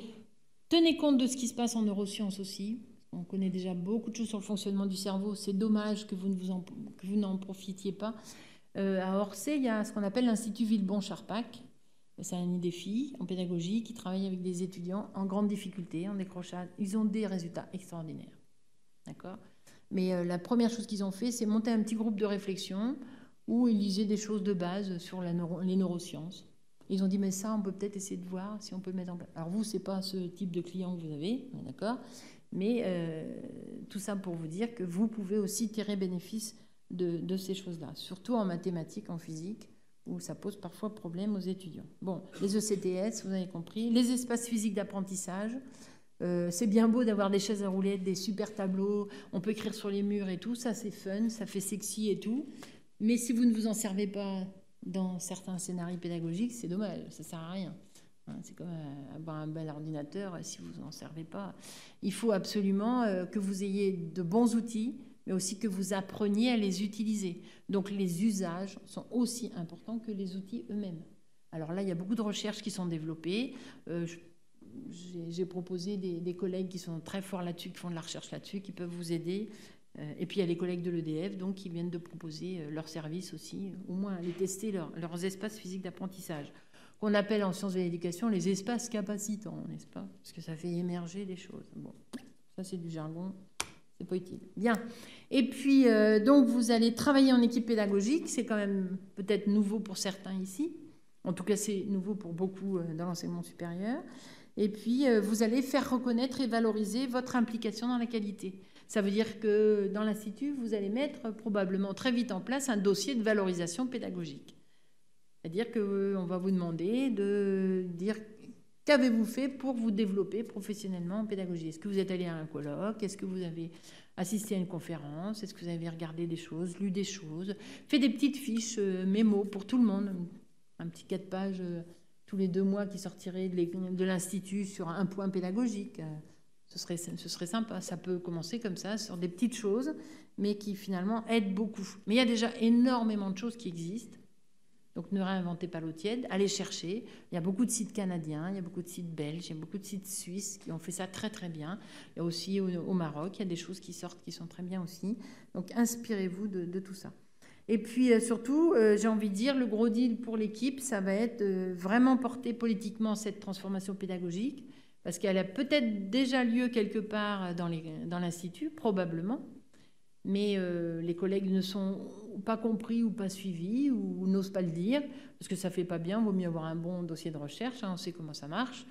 Tenez compte de ce qui se passe en neurosciences aussi. On connaît déjà beaucoup de choses sur le fonctionnement du cerveau. C'est dommage que vous n'en profitiez pas. À Orsay, il y a ce qu'on appelle l'Institut Villebon-Charpac. C'est un IDEFI en pédagogie qui travaille avec des étudiants en grande difficulté, en décrochage. Ils ont des résultats extraordinaires. D'accord ? Mais la première chose qu'ils ont fait, c'est monter un petit groupe de réflexion où ils lisaient des choses de base sur les neurosciences. Ils ont dit, mais ça, on peut peut-être essayer de voir si on peut le mettre en place. Alors vous, ce n'est pas ce type de client que vous avez, d'accord ? Mais tout ça pour vous dire que vous pouvez aussi tirer bénéfice de ces choses-là, surtout en mathématiques, en physique, où ça pose parfois problème aux étudiants. Bon, les ECTS, vous avez compris. Les espaces physiques d'apprentissage. C'est bien beau d'avoir des chaises à roulettes, des super tableaux, on peut écrire sur les murs et tout, ça c'est fun, ça fait sexy et tout. Mais si vous ne vous en servez pas dans certains scénarios pédagogiques, c'est dommage, ça ne sert à rien. C'est comme avoir un bel ordinateur, si vous n'en servez pas. Il faut absolument que vous ayez de bons outils, mais aussi que vous appreniez à les utiliser. Donc les usages sont aussi importants que les outils eux-mêmes. Alors là, il y a beaucoup de recherches qui sont développées. J'ai proposé des collègues qui sont très forts là-dessus, qui font de la recherche là-dessus, qui peuvent vous aider. Et puis il y a les collègues de l'EDF donc, qui viennent de proposer leurs services aussi, au moins aller tester leurs espaces physiques d'apprentissage, qu'on appelle en sciences de l'éducation les espaces capacitants, n'est-ce pas ? Parce que ça fait émerger des choses. Bon, ça c'est du jargon, c'est pas utile. Bien. Et puis, donc vous allez travailler en équipe pédagogique, c'est quand même peut-être nouveau pour certains ici. En tout cas, c'est nouveau pour beaucoup dans l'enseignement supérieur. Et puis, vous allez faire reconnaître et valoriser votre implication dans la qualité. Ça veut dire que dans l'Institut, vous allez mettre probablement très vite en place un dossier de valorisation pédagogique. C'est-à-dire qu'on va vous demander de dire qu'avez-vous fait pour vous développer professionnellement en pédagogie. Est-ce que vous êtes allé à un colloque ? Est-ce que vous avez assisté à une conférence ? Est-ce que vous avez regardé des choses, lu des choses ? Fait des petites fiches mémo pour tout le monde. Un petit 4 pages tous les 2 mois qui sortirait de l'Institut sur un point pédagogique. Ce serait sympa. Ça peut commencer comme ça, sur des petites choses, mais qui finalement aident beaucoup. Mais il y a déjà énormément de choses qui existent. Donc ne réinventez pas l'eau tiède, allez chercher. Il y a beaucoup de sites canadiens, il y a beaucoup de sites belges, il y a beaucoup de sites suisses qui ont fait ça très très bien. Il y a aussi au Maroc, il y a des choses qui sortent qui sont très bien aussi. Donc inspirez-vous de tout ça. Et puis surtout, j'ai envie de dire, le gros deal pour l'équipe, ça va être vraiment porter politiquement cette transformation pédagogique, parce qu'elle a peut-être déjà lieu quelque part dans l'Institut, probablement, mais les collègues ne sont pas compris ou pas suivis ou n'osent pas le dire, parce que ça ne fait pas bien, il vaut mieux avoir un bon dossier de recherche, hein, on sait comment ça marche.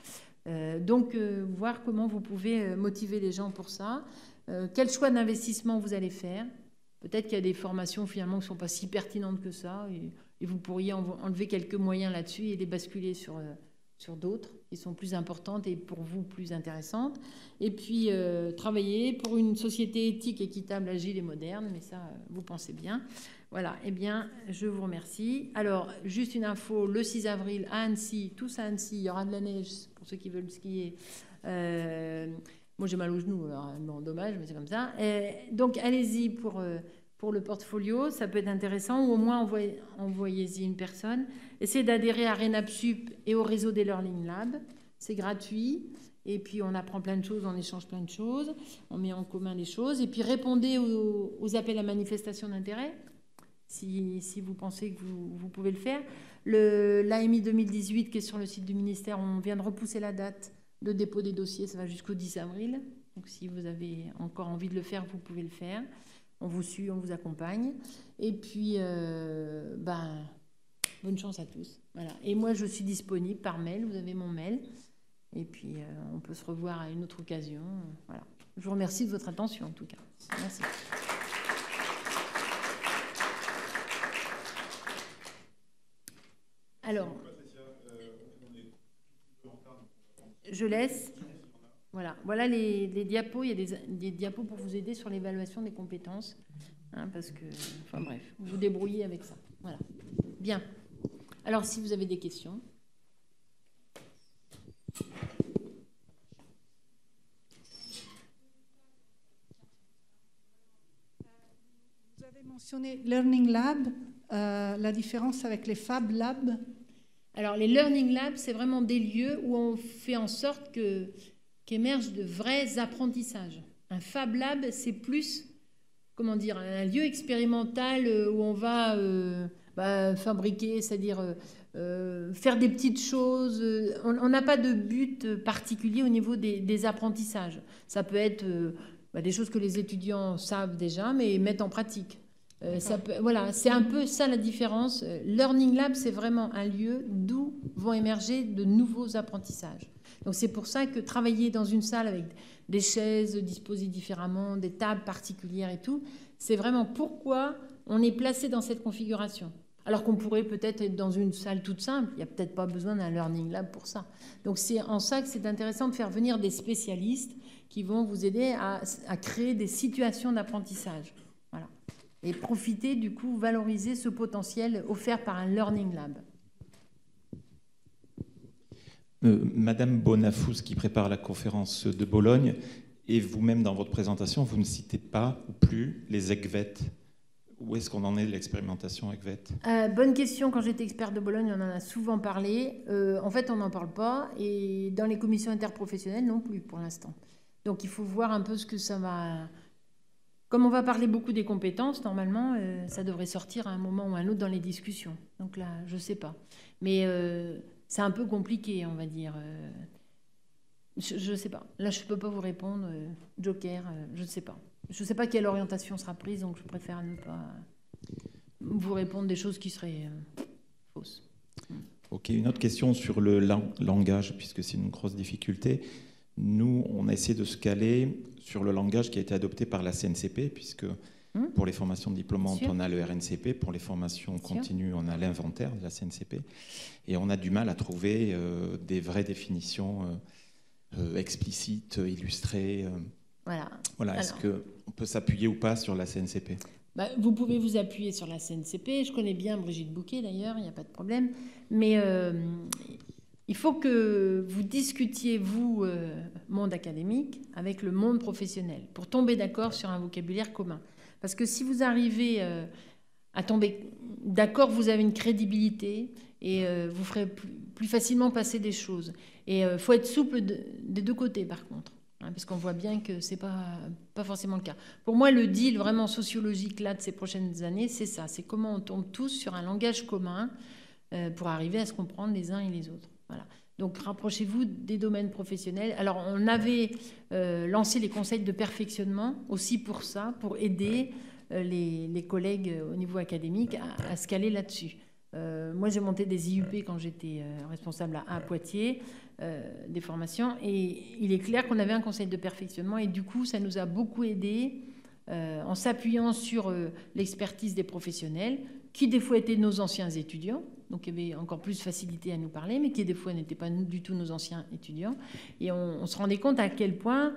Donc, voir comment vous pouvez motiver les gens pour ça, quel choix d'investissement vous allez faire. Peut-être qu'il y a des formations finalement qui ne sont pas si pertinentes que ça, et vous pourriez enlever quelques moyens là-dessus et les basculer sur d'autres qui sont plus importantes et pour vous plus intéressantes. Et puis, travailler pour une société éthique, équitable, agile et moderne, mais ça, vous pensez bien. Voilà, eh bien, je vous remercie. Alors, juste une info, le 6 avril à Annecy, tous à Annecy, il y aura de la neige pour ceux qui veulent skier. Moi, j'ai mal aux genoux, alors non, dommage, mais c'est comme ça. Donc, allez-y pour le portfolio, ça peut être intéressant, ou au moins envoyez-y une personne. Essayez d'adhérer à RENAPSUP et au réseau des Learning Labs. C'est gratuit. Et puis, on apprend plein de choses, on échange plein de choses, on met en commun les choses. Et puis, répondez aux appels à manifestation d'intérêt, si vous pensez que vous pouvez le faire. L'AMI 2018, qui est sur le site du ministère, on vient de repousser la date de dépôt des dossiers, ça va jusqu'au 10 avril. Donc, si vous avez encore envie de le faire, vous pouvez le faire. On vous suit, on vous accompagne. Et puis, bonne chance à tous. Voilà. Et moi, je suis disponible par mail. Vous avez mon mail. Et puis, on peut se revoir à une autre occasion. Voilà. Je vous remercie de votre attention, en tout cas. Merci. Alors, je laisse. Voilà les diapos. Il y a des diapos pour vous aider sur l'évaluation des compétences. Hein, parce que, enfin bref, vous débrouillez avec ça. Voilà. Bien. Alors, si vous avez des questions. Vous avez mentionné Learning Lab, la différence avec les Fab Labs. Alors, les Learning Labs, c'est vraiment des lieux où on fait en sorte qu'émergent de vrais apprentissages. Un Fab Lab, c'est plus, comment dire, un lieu expérimental où on va fabriquer, c'est-à-dire faire des petites choses. On n'a pas de but particulier au niveau des apprentissages. Ça peut être des choses que les étudiants savent déjà, mais mettent en pratique. Voilà, c'est un peu ça la différence. Learning Lab, c'est vraiment un lieu d'où vont émerger de nouveaux apprentissages. Donc c'est pour ça que travailler dans une salle avec des chaises disposées différemment, des tables particulières et tout, c'est vraiment pourquoi on est placé dans cette configuration. Alors qu'on pourrait peut-être être dans une salle toute simple, il n'y a peut-être pas besoin d'un Learning Lab pour ça. Donc c'est en ça que c'est intéressant de faire venir des spécialistes qui vont vous aider à créer des situations d'apprentissage. Voilà. Et profiter, du coup, valoriser ce potentiel offert par un Learning Lab. Madame Bonafous, qui prépare la conférence de Bologne, et vous-même dans votre présentation, vous ne citez pas ou plus les ECVET. Où est-ce qu'on en est de l'expérimentation ECVET? Bonne question. Quand j'étais expert de Bologne, on en a souvent parlé. En fait, on n'en parle pas. Et dans les commissions interprofessionnelles, non plus pour l'instant. Donc, il faut voir un peu ce que ça va... Comme on va parler beaucoup des compétences, normalement, ça devrait sortir à un moment ou à un autre dans les discussions. Donc là, je ne sais pas. Mais c'est un peu compliqué, on va dire. Je ne sais pas. Là, je ne peux pas vous répondre. Joker, je ne sais pas. Je ne sais pas quelle orientation sera prise, donc je préfère ne pas vous répondre des choses qui seraient fausses. Ok, une autre question sur le langage, puisque c'est une grosse difficulté. Nous, on a essayé de se caler sur le langage qui a été adopté par la CNCP, puisque pour les formations diplômantes, on a le RNCP, pour les formations continues, on a l'inventaire de la CNCP, et on a du mal à trouver des vraies définitions explicites, illustrées. Voilà. Est-ce qu'on peut s'appuyer ou pas sur la CNCP? Vous pouvez vous appuyer sur la CNCP. Je connais bien Brigitte Bouquet, d'ailleurs, il n'y a pas de problème. Mais il faut que vous discutiez, vous, monde académique, avec le monde professionnel, pour tomber d'accord sur un vocabulaire commun. Parce que si vous arrivez à tomber d'accord, vous avez une crédibilité et vous ferez plus facilement passer des choses. Et il faut être souple des deux côtés, par contre, hein, parce qu'on voit bien que ce n'est pas forcément le cas. Pour moi, le deal vraiment sociologique là, de ces prochaines années, c'est ça. C'est comment on tombe tous sur un langage commun pour arriver à se comprendre les uns et les autres. Voilà. Donc, rapprochez-vous des domaines professionnels. Alors, on avait lancé les conseils de perfectionnement aussi pour ça, pour aider les collègues au niveau académique à se caler là-dessus. Moi, j'ai monté des IUP quand j'étais responsable à Poitiers, des formations, et il est clair qu'on avait un conseil de perfectionnement, et du coup, ça nous a beaucoup aidé en s'appuyant sur l'expertise des professionnels, qui des fois étaient nos anciens étudiants, donc il y avait encore plus de facilité à nous parler, mais qui des fois n'étaient pas du tout nos anciens étudiants, et on se rendait compte à quel point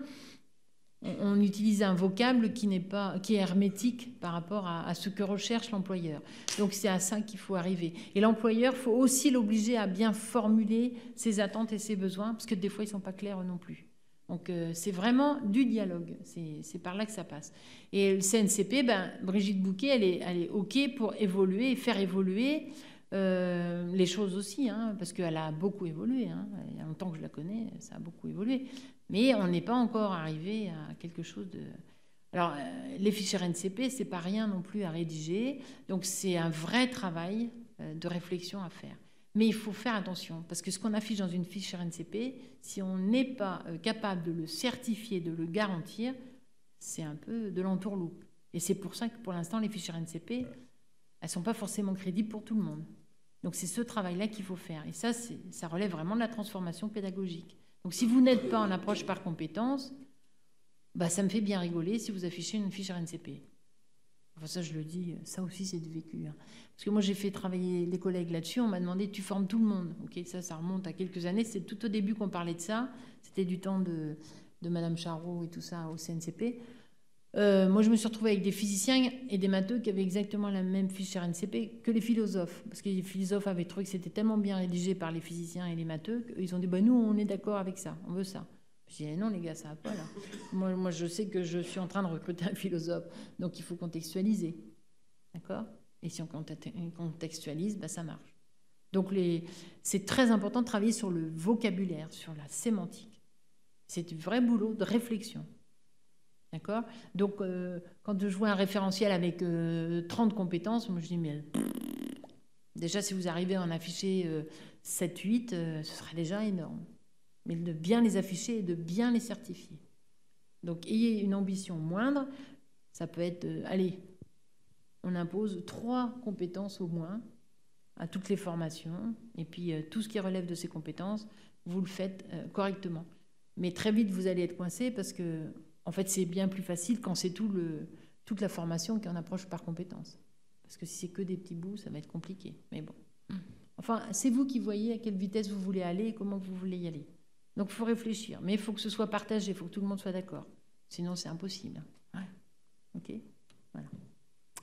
on utilise un vocable qui est hermétique par rapport à ce que recherche l'employeur. Donc c'est à ça qu'il faut arriver. Et l'employeur, il faut aussi l'obliger à bien formuler ses attentes et ses besoins, parce que des fois, ils ne sont pas clairs non plus. Donc c'est vraiment du dialogue. C'est par là que ça passe. Et le CNCP, Brigitte Bouquet, elle est OK pour évoluer et faire évoluer les choses aussi, hein, parce qu'elle a beaucoup évolué. Hein. Il y a longtemps que je la connais, ça a beaucoup évolué. Mais on n'est pas encore arrivé à quelque chose de... Alors, les fiches RNCP, ce n'est pas rien non plus à rédiger. Donc, c'est un vrai travail de réflexion à faire. Mais il faut faire attention, parce que ce qu'on affiche dans une fiche RNCP, si on n'est pas capable de le certifier, de le garantir, c'est un peu de l'entourloupe. Et c'est pour ça que, pour l'instant, les fiches RNCP, elles ne sont pas forcément crédibles pour tout le monde. Donc, c'est ce travail-là qu'il faut faire. Et ça relève vraiment de la transformation pédagogique. Donc, si vous n'êtes pas en approche par compétence, ça me fait bien rigoler si vous affichez une fiche RNCP. Enfin, ça, je le dis, ça aussi, c'est du vécu. Hein. Parce que moi, j'ai fait travailler les collègues là-dessus. On m'a demandé, tu formes tout le monde. Okay, ça remonte à quelques années. C'est tout au début qu'on parlait de ça. C'était du temps de Madame Charot et tout ça au CNCP. Moi, je me suis retrouvée avec des physiciens et des matheux qui avaient exactement la même fiche RNCP que les philosophes. Parce que les philosophes avaient trouvé que c'était tellement bien rédigé par les physiciens et les matheux qu'ils ont dit, nous, on est d'accord avec ça, on veut ça. Je dis, non, les gars, ça va pas, là. Moi, je sais que je suis en train de recruter un philosophe, donc il faut contextualiser. D'accord ? Et si on contextualise, ça marche. Donc, c'est très important de travailler sur le vocabulaire, sur la sémantique. C'est du vrai boulot de réflexion. D'accord ? Donc, quand je vois un référentiel avec 30 compétences, moi je dis, mais déjà, si vous arrivez à en afficher 7-8, ce serait déjà énorme. Mais de bien les afficher et de bien les certifier. Donc, ayez une ambition moindre. Ça peut être, allez, on impose 3 compétences au moins à toutes les formations. Et puis, tout ce qui relève de ces compétences, vous le faites correctement. Mais très vite, vous allez être coincé parce que en fait, c'est bien plus facile quand c'est toute la formation qui en approche par compétence. Parce que si c'est que des petits bouts, ça va être compliqué. Mais bon. Enfin, c'est vous qui voyez à quelle vitesse vous voulez aller et comment vous voulez y aller. Donc, il faut réfléchir. Mais il faut que ce soit partagé, il faut que tout le monde soit d'accord. Sinon, c'est impossible. Ouais. OK ? Voilà.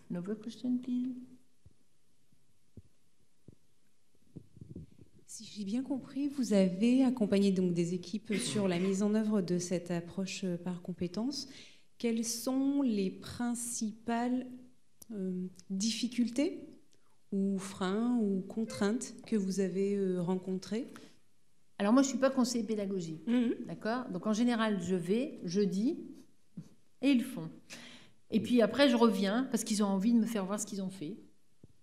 Another question, please. Si j'ai bien compris, vous avez accompagné donc des équipes sur la mise en œuvre de cette approche par compétences. Quelles sont les principales difficultés ou freins ou contraintes que vous avez rencontrées ? Alors moi, je ne suis pas conseiller pédagogique, d'accord ? Donc en général, je dis, et ils font. Et puis après, je reviens parce qu'ils ont envie de me faire voir ce qu'ils ont fait.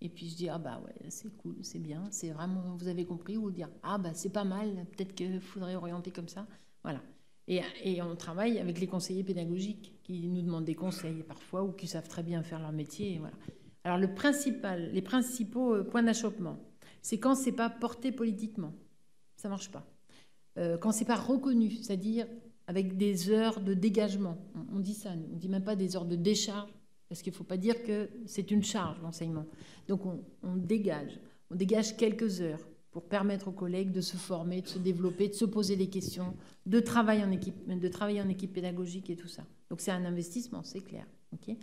Et puis je dis, ouais, c'est cool, c'est bien, c'est vraiment, vous avez compris, ou dire, c'est pas mal, peut-être qu'il faudrait orienter comme ça. Voilà. Et on travaille avec les conseillers pédagogiques qui nous demandent des conseils parfois ou qui savent très bien faire leur métier. Et voilà. Alors les principaux points d'achoppement, c'est quand c'est pas porté politiquement. Ça marche pas. Quand c'est pas reconnu, c'est-à-dire avec des heures de dégagement. On dit ça, on dit même pas des heures de décharge. Parce qu'il ne faut pas dire que c'est une charge, l'enseignement. Donc, on dégage quelques heures pour permettre aux collègues de se former, de se développer, de se poser des questions, de travailler en équipe pédagogique et tout ça. Donc, c'est un investissement, c'est clair. Okay.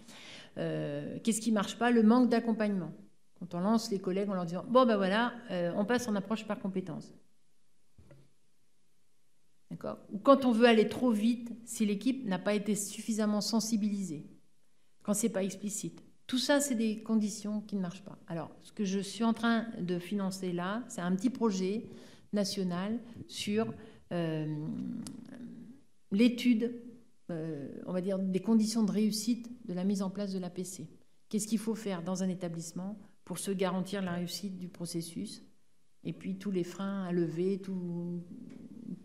Qu'est-ce qui ne marche pas ? Le manque d'accompagnement. Quand on lance les collègues en leur disant « Bon, voilà, on passe en approche par compétence ». D'accord ? Ou quand on veut aller trop vite, si l'équipe n'a pas été suffisamment sensibilisée, quand c'est pas explicite. Tout ça, c'est des conditions qui ne marchent pas. Alors, ce que je suis en train de financer là, c'est un petit projet national sur l'étude, on va dire, des conditions de réussite de la mise en place de l'APC. Qu'est-ce qu'il faut faire dans un établissement pour se garantir la réussite du processus, et puis tous les freins à lever,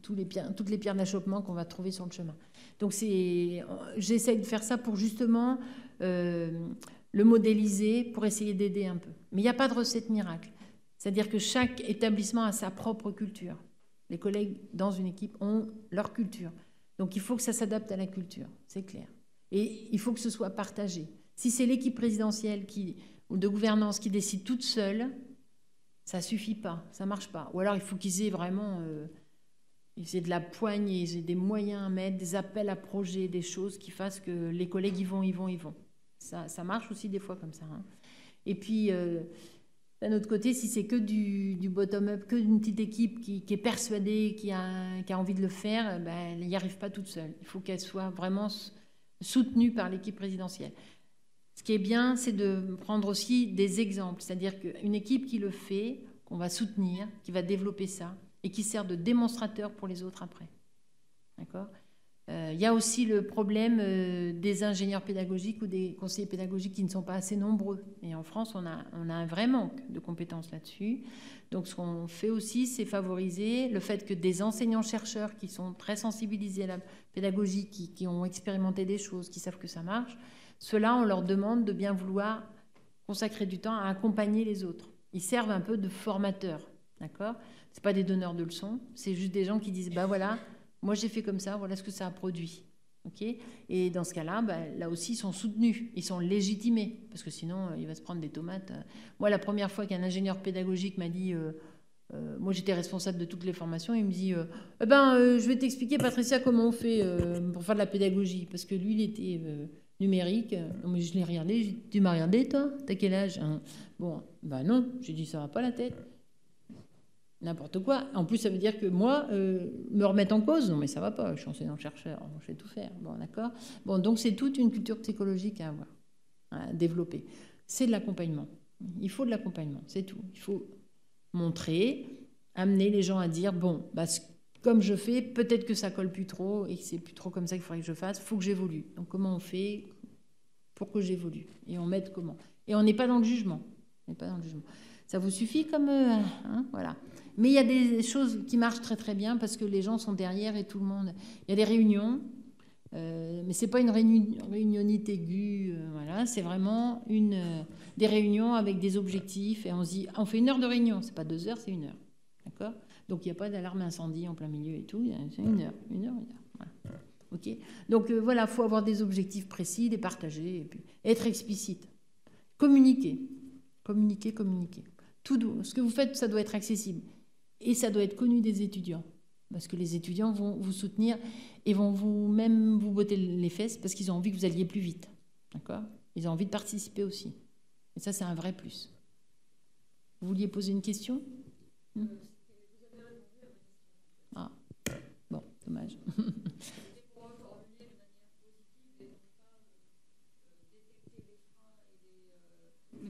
toutes les pierres d'achoppement qu'on va trouver sur le chemin. Donc j'essaye de faire ça pour justement le modéliser, pour essayer d'aider un peu. Mais il n'y a pas de recette miracle. C'est-à-dire que chaque établissement a sa propre culture. Les collègues dans une équipe ont leur culture. Donc il faut que ça s'adapte à la culture, c'est clair. Et il faut que ce soit partagé. Si c'est l'équipe présidentielle ou de gouvernance qui décide toute seule, ça ne suffit pas, ça ne marche pas. Ou alors il faut qu'ils aient vraiment ils aient de la poigne, ils aient des moyens à mettre, des appels à projets, des choses qui fassent que les collègues y vont. Ça marche aussi des fois comme ça. Hein. Et puis, d'un autre côté, si c'est que du bottom-up, que d'une petite équipe qui est persuadée, qui a envie de le faire, ben, elle n'y arrive pas toute seule. Il faut qu'elle soit vraiment soutenue par l'équipe présidentielle. Ce qui est bien, c'est de prendre aussi des exemples. C'est-à-dire qu'une équipe qui le fait, qu'on va soutenir, qui va développer ça, et qui sert de démonstrateur pour les autres après. D'accord ? Il y a aussi le problème des ingénieurs pédagogiques ou des conseillers pédagogiques qui ne sont pas assez nombreux. Et en France, on a un vrai manque de compétences là-dessus. Donc, ce qu'on fait aussi, c'est favoriser le fait que des enseignants-chercheurs qui sont très sensibilisés à la pédagogie, qui ont expérimenté des choses, qui savent que ça marche, ceux-là, on leur demande de bien vouloir consacrer du temps à accompagner les autres. Ils servent un peu de formateurs, d'accord ? Ce n'est pas des donneurs de leçons, c'est juste des gens qui disent « bah voilà, moi j'ai fait comme ça, voilà ce que ça a produit ». Okay ? Et dans ce cas-là, là aussi, ils sont soutenus, ils sont légitimés, parce que sinon, il va se prendre des tomates. Moi, la première fois qu'un ingénieur pédagogique m'a dit moi j'étais responsable de toutes les formations, il me dit je vais t'expliquer, Patricia, comment on fait pour faire de la pédagogie, parce que lui, il était numérique. Non, mais je l'ai regardé, j'ai dit, tu m'as regardé, toi ? T'as quel âge ? Bon, non, j'ai dit, ça va pas la tête. N'importe quoi. En plus, ça veut dire que moi, me remettre en cause, non mais ça va pas, je suis enseignant-chercheur, je vais tout faire. Bon, d'accord. Bon, donc c'est toute une culture psychologique à avoir, à développer. C'est de l'accompagnement. Il faut de l'accompagnement, c'est tout. Il faut montrer, amener les gens à dire, bon, comme je fais, peut-être que ça colle plus trop et que c'est plus trop comme ça qu'il faudrait que je fasse, il faut que j'évolue. Donc comment on fait pour que j'évolue ? Et on m'aide comment ? Et on n'est pas dans le jugement. On n'est pas dans le jugement. Ça vous suffit comme... voilà. Mais il y a des choses qui marchent très très bien parce que les gens sont derrière et tout le monde... Il y a des réunions, mais ce n'est pas une réunionnite aiguë, voilà, c'est vraiment des réunions avec des objectifs et on se dit, on fait 1 heure de réunion, ce n'est pas 2 heures, c'est 1 heure. D'accord ? Donc il n'y a pas d'alarme incendie en plein milieu et tout, c'est 1 heure. Voilà. Okay ? Donc voilà, il faut avoir des objectifs précis, les partager, et puis être explicite. Communiquer. Tout, ce que vous faites, ça doit être accessible. Et ça doit être connu des étudiants. Parce que les étudiants vont vous soutenir et vont même vous botter les fesses parce qu'ils ont envie que vous alliez plus vite. D'accord ? Ils ont envie de participer aussi. Et ça, c'est un vrai plus. Vous vouliez poser une question ? Ah, bon, dommage.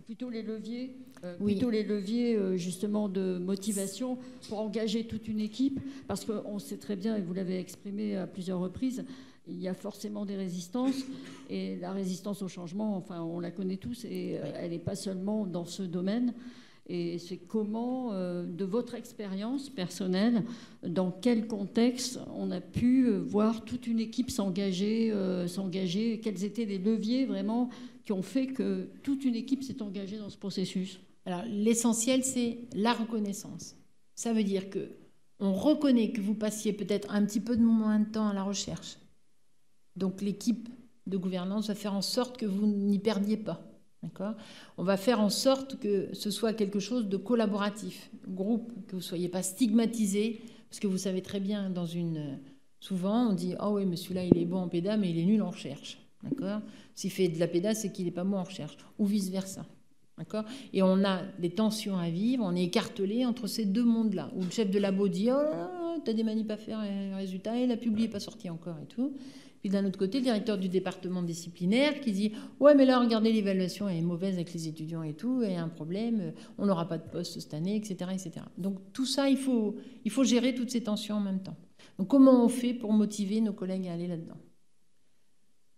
Plutôt les leviers justement de motivation pour engager toute une équipe, parce qu'on sait très bien, et vous l'avez exprimé à plusieurs reprises, il y a forcément des résistances, et la résistance au changement, enfin on la connaît tous, et elle n'est pas seulement dans ce domaine. Et c'est comment, de votre expérience personnelle, dans quel contexte on a pu voir toute une équipe s'engager, quels étaient les leviers vraiment qui ont fait que toute une équipe s'est engagée dans ce processus ? Alors, l'essentiel, c'est la reconnaissance. Ça veut dire qu'on reconnaît que vous passiez peut-être un petit peu de moins de temps à la recherche. Donc, l'équipe de gouvernance va faire en sorte que vous n'y perdiez pas. D'accord ? On va faire en sorte que ce soit quelque chose de collaboratif, groupe, que vous ne soyez pas stigmatisé, parce que vous savez très bien, souvent, on dit « Ah oui, mais celui-là, il est bon en péda, mais il est nul en recherche. » D'accord ? S'il fait de la péda, c'est qu'il n'est pas bon en recherche, ou vice-versa. D'accord ? Et on a des tensions à vivre, on est écartelé entre ces deux mondes-là, où le chef de labo dit « Oh, t'as des manips à faire et résultat, et la publi n'est pas sortie encore et tout. Puis d'un autre côté, le directeur du département disciplinaire qui dit « Ouais, mais là, regardez, l'évaluation est mauvaise avec les étudiants et tout, et il y a un problème, on n'aura pas de poste cette année, etc. etc. » Donc tout ça, il faut gérer toutes ces tensions en même temps. Donc comment on fait pour motiver nos collègues à aller là-dedans?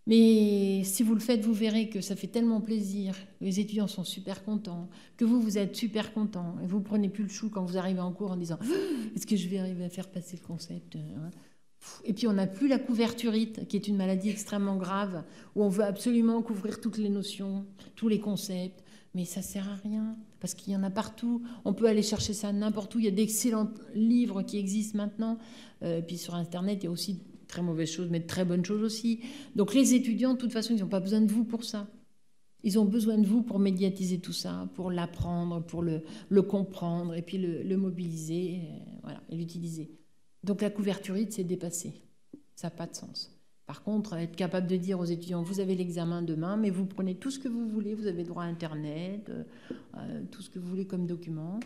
Mais si vous le faites, vous verrez que ça fait tellement plaisir, les étudiants sont super contents, que vous êtes super contents, et vous ne prenez plus le chou quand vous arrivez en cours en disant « Est-ce que je vais arriver à faire passer le concept ?» Et puis on n'a plus la couverturite, qui est une maladie extrêmement grave, où on veut absolument couvrir toutes les notions, tous les concepts, mais ça ne sert à rien, parce qu'il y en a partout. On peut aller chercher ça n'importe où. Il y a d'excellents livres qui existent maintenant. Et puis sur Internet, il y a aussi de très mauvaises choses, mais de très bonnes choses aussi. Donc les étudiants, de toute façon, ils n'ont pas besoin de vous pour ça. Ils ont besoin de vous pour médiatiser tout ça, pour l'apprendre, pour le comprendre, et puis le mobiliser, voilà, et l'utiliser. Donc la couverturite, c'est dépassé. Ça n'a pas de sens. Par contre, être capable de dire aux étudiants, vous avez l'examen demain, mais vous prenez tout ce que vous voulez, vous avez droit à Internet, tout ce que vous voulez comme document,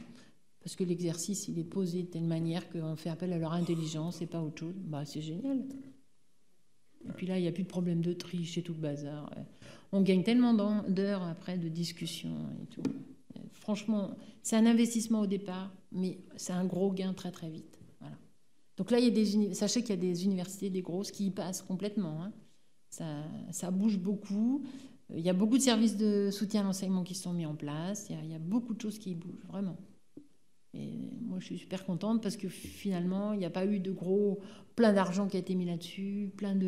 parce que l'exercice, il est posé de telle manière qu'on fait appel à leur intelligence et pas autre chose. Bah, c'est génial. Et puis là, il n'y a plus de problème de triche et tout le bazar. On gagne tellement d'heures après de discussion et tout. Franchement, c'est un investissement au départ, mais c'est un gros gain très très vite. Voilà. Donc là, sachez qu'il y a des universités, des grosses, qui y passent complètement. Hein. Ça bouge beaucoup. Il y a beaucoup de services de soutien à l'enseignement qui sont mis en place. Il y a beaucoup de choses qui y bougent, vraiment. Et moi, je suis super contente parce que finalement, il n'y a pas eu plein d'argent qui a été mis là-dessus, plein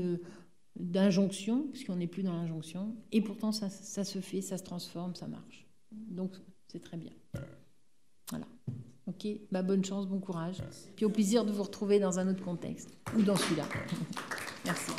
d'injonctions, puisqu'on n'est plus dans l'injonction. Et pourtant, ça se fait, ça se transforme, ça marche. Donc, c'est très bien. Voilà. Ok, bonne chance, bon courage. Puis au plaisir de vous retrouver dans un autre contexte, ou dans celui-là. Merci.